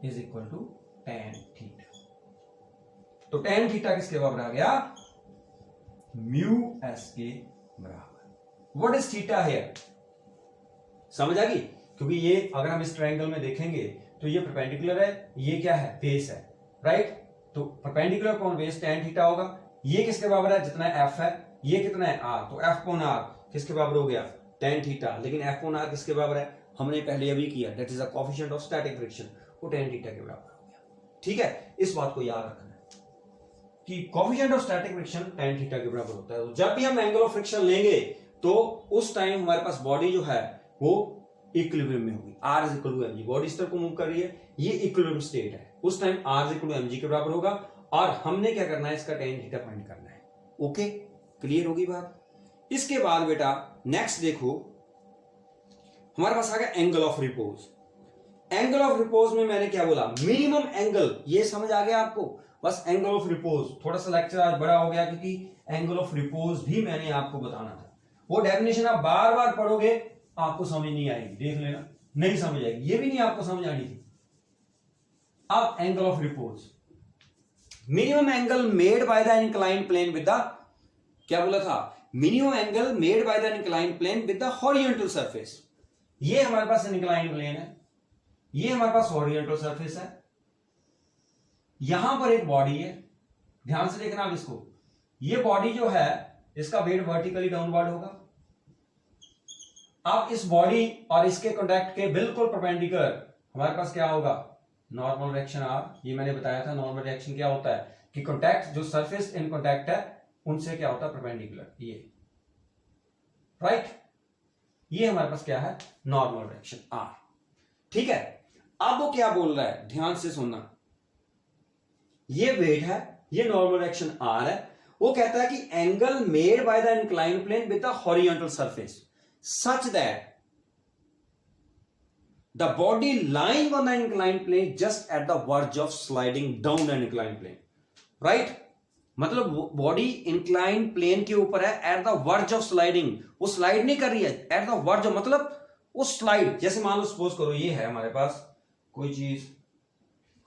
is equal to tan theta. तो tan थीटा किसके बराबर आ गया, म्यू एस के बराबर। व्हाट इज थीटा हियर, समझ आ गई? क्योंकि ये अगर हम इस ट्रायंगल में देखेंगे तो ये परपेंडिकुलर है, ये क्या है, बेस है, राइट? तो perpendicular upon base tan theta होगा। ये किसके बराबर है, जितना एफ है, ये कितना है आर, तो एफ अपॉन आर किसके बराबर हो गया, tan थीटा। लेकिन एफ अपॉन आर किसके बराबर है, हमने पहले अभी किया, that is a coefficient of static friction, वो tan थीटा के बराबर हो गया। ठीक है, इस बात को याद रखना है कि coefficient of static friction tan theta के बराबर होता है। तो जब भी हम एंगल ऑफ फ्रिक्शन लेंगे तो उस टाइम हमारे पास बॉडी जो है वो इक्विलिब्रियम में होगी, r is equal to mg। Body इस तरफ को मूव कर रही है, ये इक्विलिब्रियम स्टेट है, उस time r is equal to mg के बराबर होगा, और हमने क्या करना है, इसका tan थीटा फाइंड करना है। ओके, क्लियर होगी बात? इसके बाद बेटा नेक्स्ट देखो, हमारे पास आ गया angle of repose. Angle of repose में मैंने क्या बोला, मिनिमम एंगल, ये समझ आ गया आपको? बस एंगल ऑफ रिपोज, थोड़ा सा लेक्चर आज बड़ा हो गया क्योंकि एंगल ऑफ रिपोज भी मैंने आपको बताना था। वो डेफिनेशन आप बार बार पढ़ोगे आपको समझ नहीं आएगी, देख लेना, नहीं समझ आएगी, ये भी नहीं आपको समझ आनी थी। अब angle of repose, minimum angle made by the inclined plane with the, क्या बोला था, minimum angle made by the inclined plane with the horizontal surface. ये हमारे पास इंक्लाइंड प्लेन है, ये हमारे पास हॉरिजॉन्टल सरफेस है, यहां पर एक बॉडी है, ध्यान से देखना आप इसको, ये बॉडी जो है इसका वेट वर्टिकली डाउनवर्ड होगा। अब इस बॉडी और इसके कॉन्टैक्ट के बिल्कुल परपेंडिकुलर हमारे पास क्या होगा, नॉर्मल डायरेक्शन आर। ये मैंने बताया था नॉर्मल डायरेक्शन क्या होता है कि कॉन्टैक्ट, जो सरफेस इन कॉन्टैक्ट है उनसे क्या होता है, परपेंडिकुलर, ये राइट। ये हमारे पास क्या है, नॉर्मल डायरेक्शन आर। ठीक है, अब वो क्या बोल रहा है, ध्यान से सुनना, ये वेट है, ये नॉर्मल डायरेक्शन आर है, वो कहता है कि angle made by the inclined plane with the horizontal surface such that the body lying on the inclined plane just at the verge of sliding down an inclined plane, right? मतलब body inclined plane के ऊपर है, eight the verge of sliding, वो slide नहीं कर रही है, eight the verge, मतलब वो स्लाइड, जैसे मान लो सपोज करो ये है हमारे पास कोई चीज,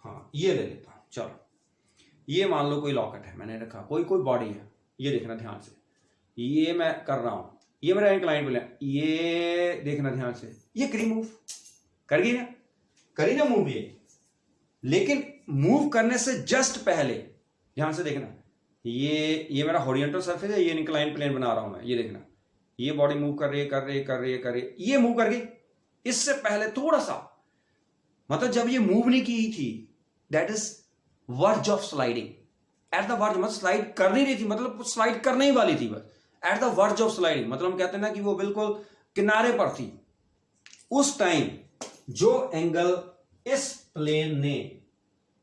हाँ ये ले लेता हूं, चलो ये मान लो कोई लॉकेट है मैंने रखा, कोई बॉडी है, ये देखना ध्यान से, ये मैं कर रहा हूं, ये मेरा इंक्लाइंड प्लेन, ये देखना ध्यान से, ये करी मूव कर गई ना, करी ना मूव ये, लेकिन मूव करने से जस्ट पहले ध्यान से देखना, ये मेरा हॉरिजॉन्टल सरफेस है, ये इंक्लाइंड प्लेन बना रहा हूं मैं, ये देखना, ये बॉडी मूव कर रही है, ये मूव कर गई, इससे पहले थोड़ा सा, मतलब जब ये मूव नहीं की थी, that is verge of sliding, eight the verge, मतलब स्लाइड कर नहीं रही थी, मतलब स्लाइड करने ही वाली थी बस, eight the verge of sliding, मतलब हम कहते हैं ना कि वो बिल्कुल किनारे पर थी। उस टाइम जो एंगल इस प्लेन ने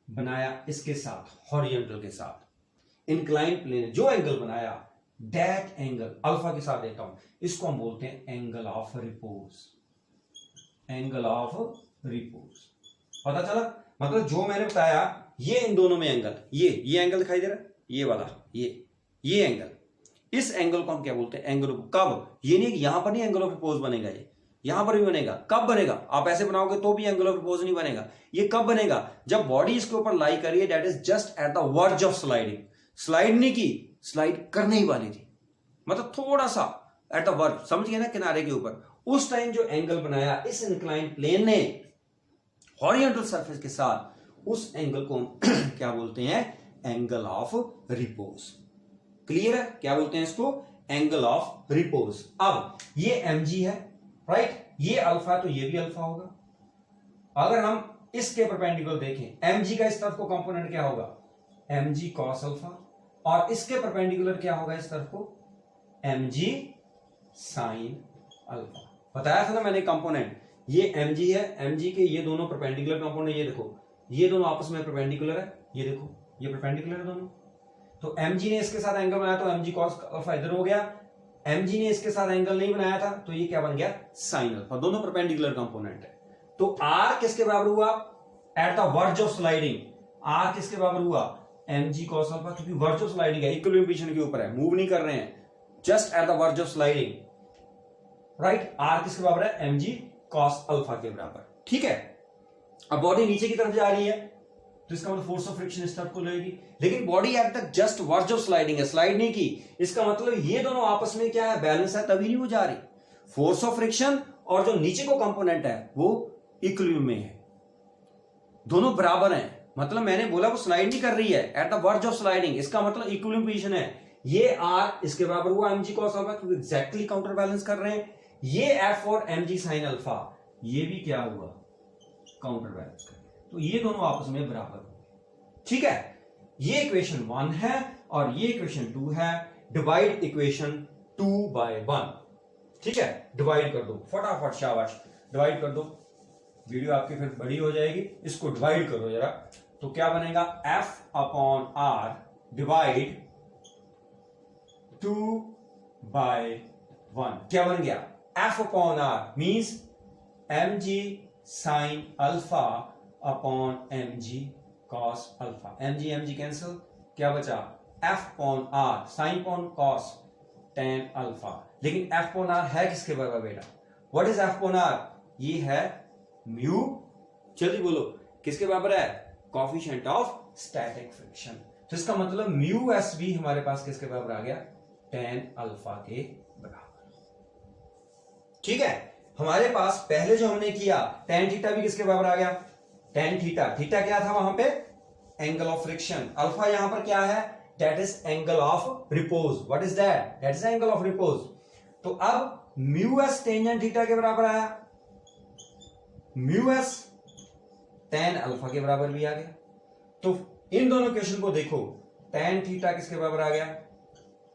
बनाया इसके साथ, हॉरिजॉन्टल के साथ, इंक्लाइंड प्लेन जो एंगल बनाया, दैट एंगल अल्फा के साथ देता हूं, इसको हम बोलते हैं angle of repose, angle of repose. पता चला? मतलब जो मैंने बताया, ये इन दोनों में एंगल, ये एंगल दिखाई दे रहा है, ये वाला ये एंगल, इस एंगल को हम क्या बोलते हैं? एंगल ऑफ, कब? ये नहीं कि यहां पर नहीं एंगल ऑफ रिपोज बनेगा, ये यहां पर भी बनेगा। कब बनेगा? आप ऐसे बनाओगे तो भी एंगल ऑफ रिपोज नहीं बनेगा। ये कब बनेगा? जब बॉडी इसके ऊपर लाई करिए, that is just eight the verge of sliding. Slide नहीं की, स्लाइड करने ही वाली थी, मतलब थोड़ा सा एट द वर्ज, समझ गए ना, किनारे के ऊपर। उस टाइम जो एंगल बनाया इस इंक्लाइंड प्लेन ने हॉरिजॉन्टल सरफेस के साथ, उस एंगल को हम क्या बोलते हैं? Angle of repose. क्लियर है? क्या बोलते हैं इसको? Angle of repose. अब ये mg है, राइट? ये अल्फा, तो ये भी अल्फा होगा। अगर हम इसके परपेंडिकुलर देखें, mg का इस तरफ को कंपोनेंट क्या होगा? mg cos अल्फा, और इसके परपेंडिकुलर क्या होगा इस तरफ को? mg sin alpha. बताया था ना मैंने कंपोनेंट, ये mg है, mg के ये दोनों परपेंडिकुलर कंपोनेंट, ये देखो ये दोनों आपस में परपेंडिकुलर है, ये देखो ये परपेंडिकुलर है दोनों। तो mg ने इसके साथ एंगल बनाया तो mg cos अल्फा इधर हो गया, mg ने इसके साथ एंगल नहीं बनाया था तो ये क्या बन गया? sin alpha. दोनों परपेंडिकुलर कंपोनेंट है। तो r किसके बराबर हुआ? Eight the verge of sliding r किसके बराबर हुआ? mg cos अल्फा, क्योंकि वर्ज ऑफ स्लाइडिंग है, इक्विलिब्रियम पोजीशन के ऊपर है, मूव नहीं कर रहे हैं, just eight the verge of sliding, right? r किसके बराबर है? mg cos अल्फा के बराबर। ठीक है, अब बॉडी नीचे की तरफ जा रही है तो इसका मतलब फोर्स ऑफ फ्रिक्शन इस तरफ को लगेगी, लेकिन body at the just verge of sliding है, स्लाइड नहीं की, इसका मतलब ये दोनों आपस में क्या है? बैलेंस है, तभी नहीं वो जा रही। फोर्स ऑफ फ्रिक्शन और जो नीचे को कंपोनेंट है वो इक्विलिब्रियम में है, दोनों बराबर हैं। मतलब मैंने बोला वो स्लाइड नहीं कर रही है, eight the verge of sliding, इसका मतलब इक्विलिब्रियम पोजीशन है। ये r इसके बराबर हुआ mg cos अल्फा, क्योंकि एग्जैक्टली काउंटर बैलेंस कर रहे हैं। ये f और mg sin अल्फा, ये भी क्या हुआ? काउंटर बैलेंस कर, तो ये दोनों आपस में बराबर होंगे। ठीक है, ये इक्वेशन 1 है और ये इक्वेशन 2 है। Divide equation 2 by 1। ठीक है, डिवाइड कर दो फटाफट, शाबाश, डिवाइड कर दो। वीडियो आपकी फिर बड़ी हो जाएगी, इसको डिवाइड करो जरा। तो क्या बनेगा? f upon r divide 2 by 1। क्या बन गया? f upon r means mg sin alpha upon mg cos alpha. mg cancel, क्या बचा? f upon r sin upon cos tan alpha. लेकिन f अपॉन r है किसके बराबर बेटा? What is f upon r? ये है म्यू, जल्दी बोलो, किसके बराबर है? Coefficient of static friction. तो इसका मतलब म्यू एस भी हमारे पास किसके बराबर आ गया? tan अल्फा के बराबर। ठीक है, हमारे पास पहले जो हमने किया tan थीटा भी किसके बराबर आ गया? tan थीटा, थीटा क्या था वहां पे? Angle of friction. अल्फा यहां पर क्या है? That is angle of repose. What is that? That is angle of repose. तो अब म्यू एस टेंजेंट थीटा के बराबर आया, म्यू एस tan अल्फा के बराबर भी आ गया। तो इन दोनों क्वेश्चन को देखो, tan थीटा किसके बराबर आ गया?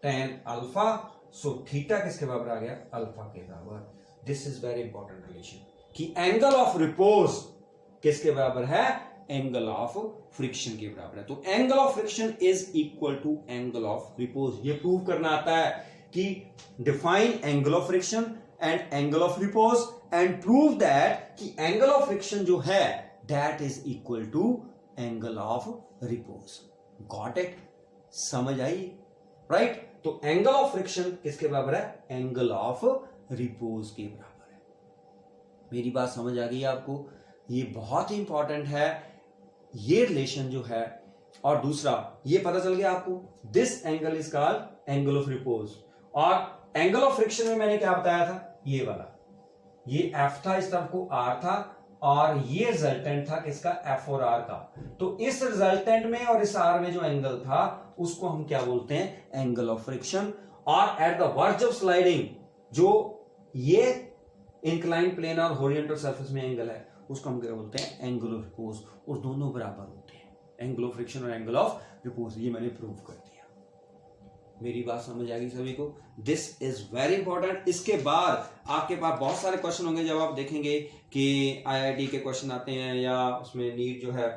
tan alpha. सो थीटा किसके बराबर आ गया? अल्फा के बराबर। This is very important relation कि एंगल ऑफ रिपोज किसके बराबर है? एंगल ऑफ फ्रिक्शन के बराबर है। तो angle of friction is equal to angle of repose. ये प्रूव करना आता है कि define angle of friction and angle of repose and prove that कि एंगल ऑफ फ्रिक्शन जो है that is equal to angle of repose. Got it? समझ आई? राइट? तो एंगल ऑफ फ्रिक्शन किसके बराबर है? एंगल ऑफ रिपोज के बराबर है। मेरी बात समझ आ गई आपको? ये बहुत ही इंपॉर्टेंट है ये रिलेशन जो है। और दूसरा ये पता चल गया आपको, this angle is called angle of repose. और एंगल ऑफ फ्रिक्शन में मैंने क्या बताया था? ये वाला, ये F था, इस तरफ को R था, और ये रिजल्टेंट था किसका? F और R का। तो इस रिजल्टेंट में और इस R में जो एंगल था उसको हम क्या बोलते हैं? Angle of friction. और at the verge of sliding जो ये इंक्लाइन प्लेन और हॉरिजॉन्टल सरफेस में एंगल है उसको हम क्या बोलते हैं? Angle of repose. और दोनों बराबर होते हैं, एंगल ऑफ फ्रिक्शन और एंगल ऑफ रिपोज। ये मैंने प्रूव कर दिया। मेरी बात समझ आ गई सभी को? This is very important. इसके बाद आपके पास बहुत सारे क्वेश्चन होंगे जब आप देखेंगे कि आईआईटी के क्वेश्चन आते हैं या उसमें नीट जो है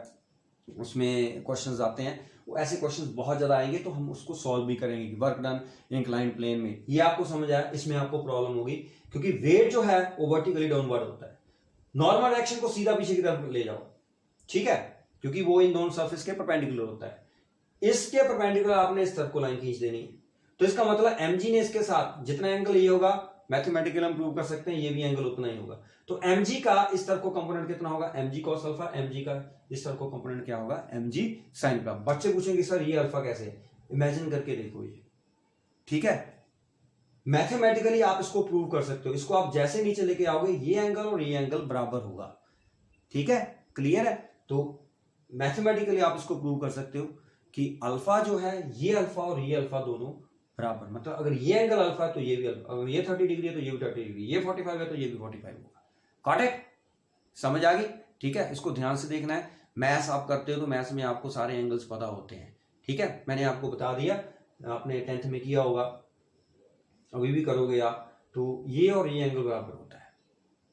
उसमें क्वेश्चंस आते हैं, वो ऐसे क्वेश्चंस बहुत ज्यादा आएंगे तो हम उसको सॉल्व भी करेंगे। वर्क डन इंक्लाइंड प्लेन में, ये आपको समझ आया? इसमें आपको प्रॉब्लम होगी क्योंकि वेट जो है वो वर्टिकली डाउनवर्ड होता है। नॉर्मल डायरेक्शन को सीधा पीछे की तरफ ले जाओ, ठीक है, क्योंकि वो इन दोनों सरफेस के परपेंडिकुलर होता है। इसके परपेंडिकुलर आपने इस तरफ को लाइन खींच देनी है। तो इसका मतलब mg ने इसके साथ जितना एंगल ये होगा मैथमेटिकली हम प्रूव कर सकते हैं ये भी एंगल उतना ही होगा। तो mg का इस तरफ को कंपोनेंट कितना होगा, mg cos अल्फा, mg का इस तरफ को कंपोनेंट क्या होगा, mg sin अल्फा। बच्चे पूछेंगे सर ये अल्फा कैसे है, इमेजिन करके देखो ये, ठीक है। मैथमेटिकली आप इसको प्रूव कर सकते हो, इसको आप जैसे नीचे लेके आओगे ये एंगल और ये एंगल बराबर होगा, ठीक है, क्लियर है। तो मैथमेटिकली आप इसको प्रूव कर सकते हो कि अल्फा जो है ये अल्फा और ये अल्फा दोनों बराबर, मतलब अगर ये एंगल अल्फा है तो ये भी अल्फा, अगर ये 30 डिग्री है तो ये भी 30 डिग्री, ये 45 है तो ये भी 45 होगा। गॉट इट, समझ आ गई, ठीक है। इसको ध्यान से देखना है, मैथ्स आप करते हो तो मैथ्स में आपको सारे एंगल्स पता होते हैं, ठीक है। मैंने आपको बता दिया, आपने 10th में किया होगा, अभी भी करोगे आप, तो ये और ये एंगल बराबर होता है,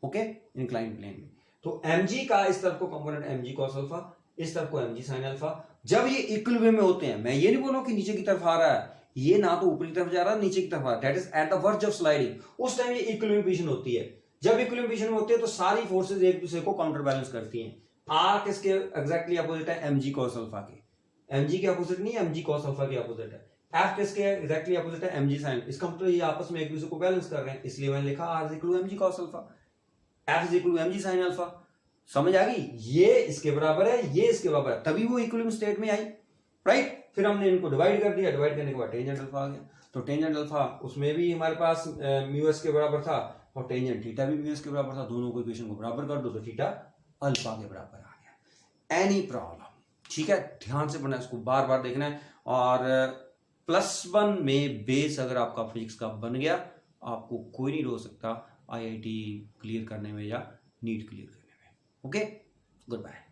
ओके, इंक्लाइन प्लेन में। तो mg का इस तरफ को कंपोनेंट mg cos अल्फा, इस तरफ को mg sin अल्फा, जब ये इक्विलिब्रियम में होते हैं, मैं ये नहीं बोलूं कि नीचे की तरफ आ रहा है, ये ना तो ऊपरी तरफ जा रहा है नीचे की तरफ आ रहा है, that is eight the verge of sliding, उस टाइम ये इक्विलिब्रियम पोजीशन होती है। जब इक्विलिब्रियम पोजीशन में होती है तो सारी फोर्सेस एक दूसरे को काउंटर बैलेंस करती हैं। आर किसके एग्जैक्टली अपोजिट है, mg cos अल्फा के, mg के अपोजिट नहीं, mg cos अल्फा के अपोजिट है। एफ किसके एग्जैक्टली अपोजिट है, mg sin, इसका मतलब ये आपस में एक दूसरे को बैलेंस कर रहे हैं, इसलिए मैंने लिखा r is equal to mg cos alpha, f is equal to mg sin alpha. समझ आ गई, ये इसके बराबर है, ये इसके बराबर है, तभी वो इक्विलिब्रियम स्टेट में आई, राइट। फिर हमने इनको डिवाइड कर दिया, डिवाइड करने के बाद टेंजेंट अल्फा आ गया। तो टेंजेंट अल्फा उसमें भी हमारे पास म्यू एस के बराबर था और टेंजेंट थीटा भी म्यू एस के बराबर था, दोनों को इक्वेशन को बराबर कर दो तो थीटा अल्फा के बराबर आ गया। एनी प्रॉब्लम, ठीक है, ध्यान से पढ़ना है, इसको बार बार देखना है। और +1 में बेस अगर आपका फिजिक्स का बन गया, आपको कोई नहीं रोक सकता IIT क्लियर करने में या नीट क्लियर करने में, ओके, गुड बाय।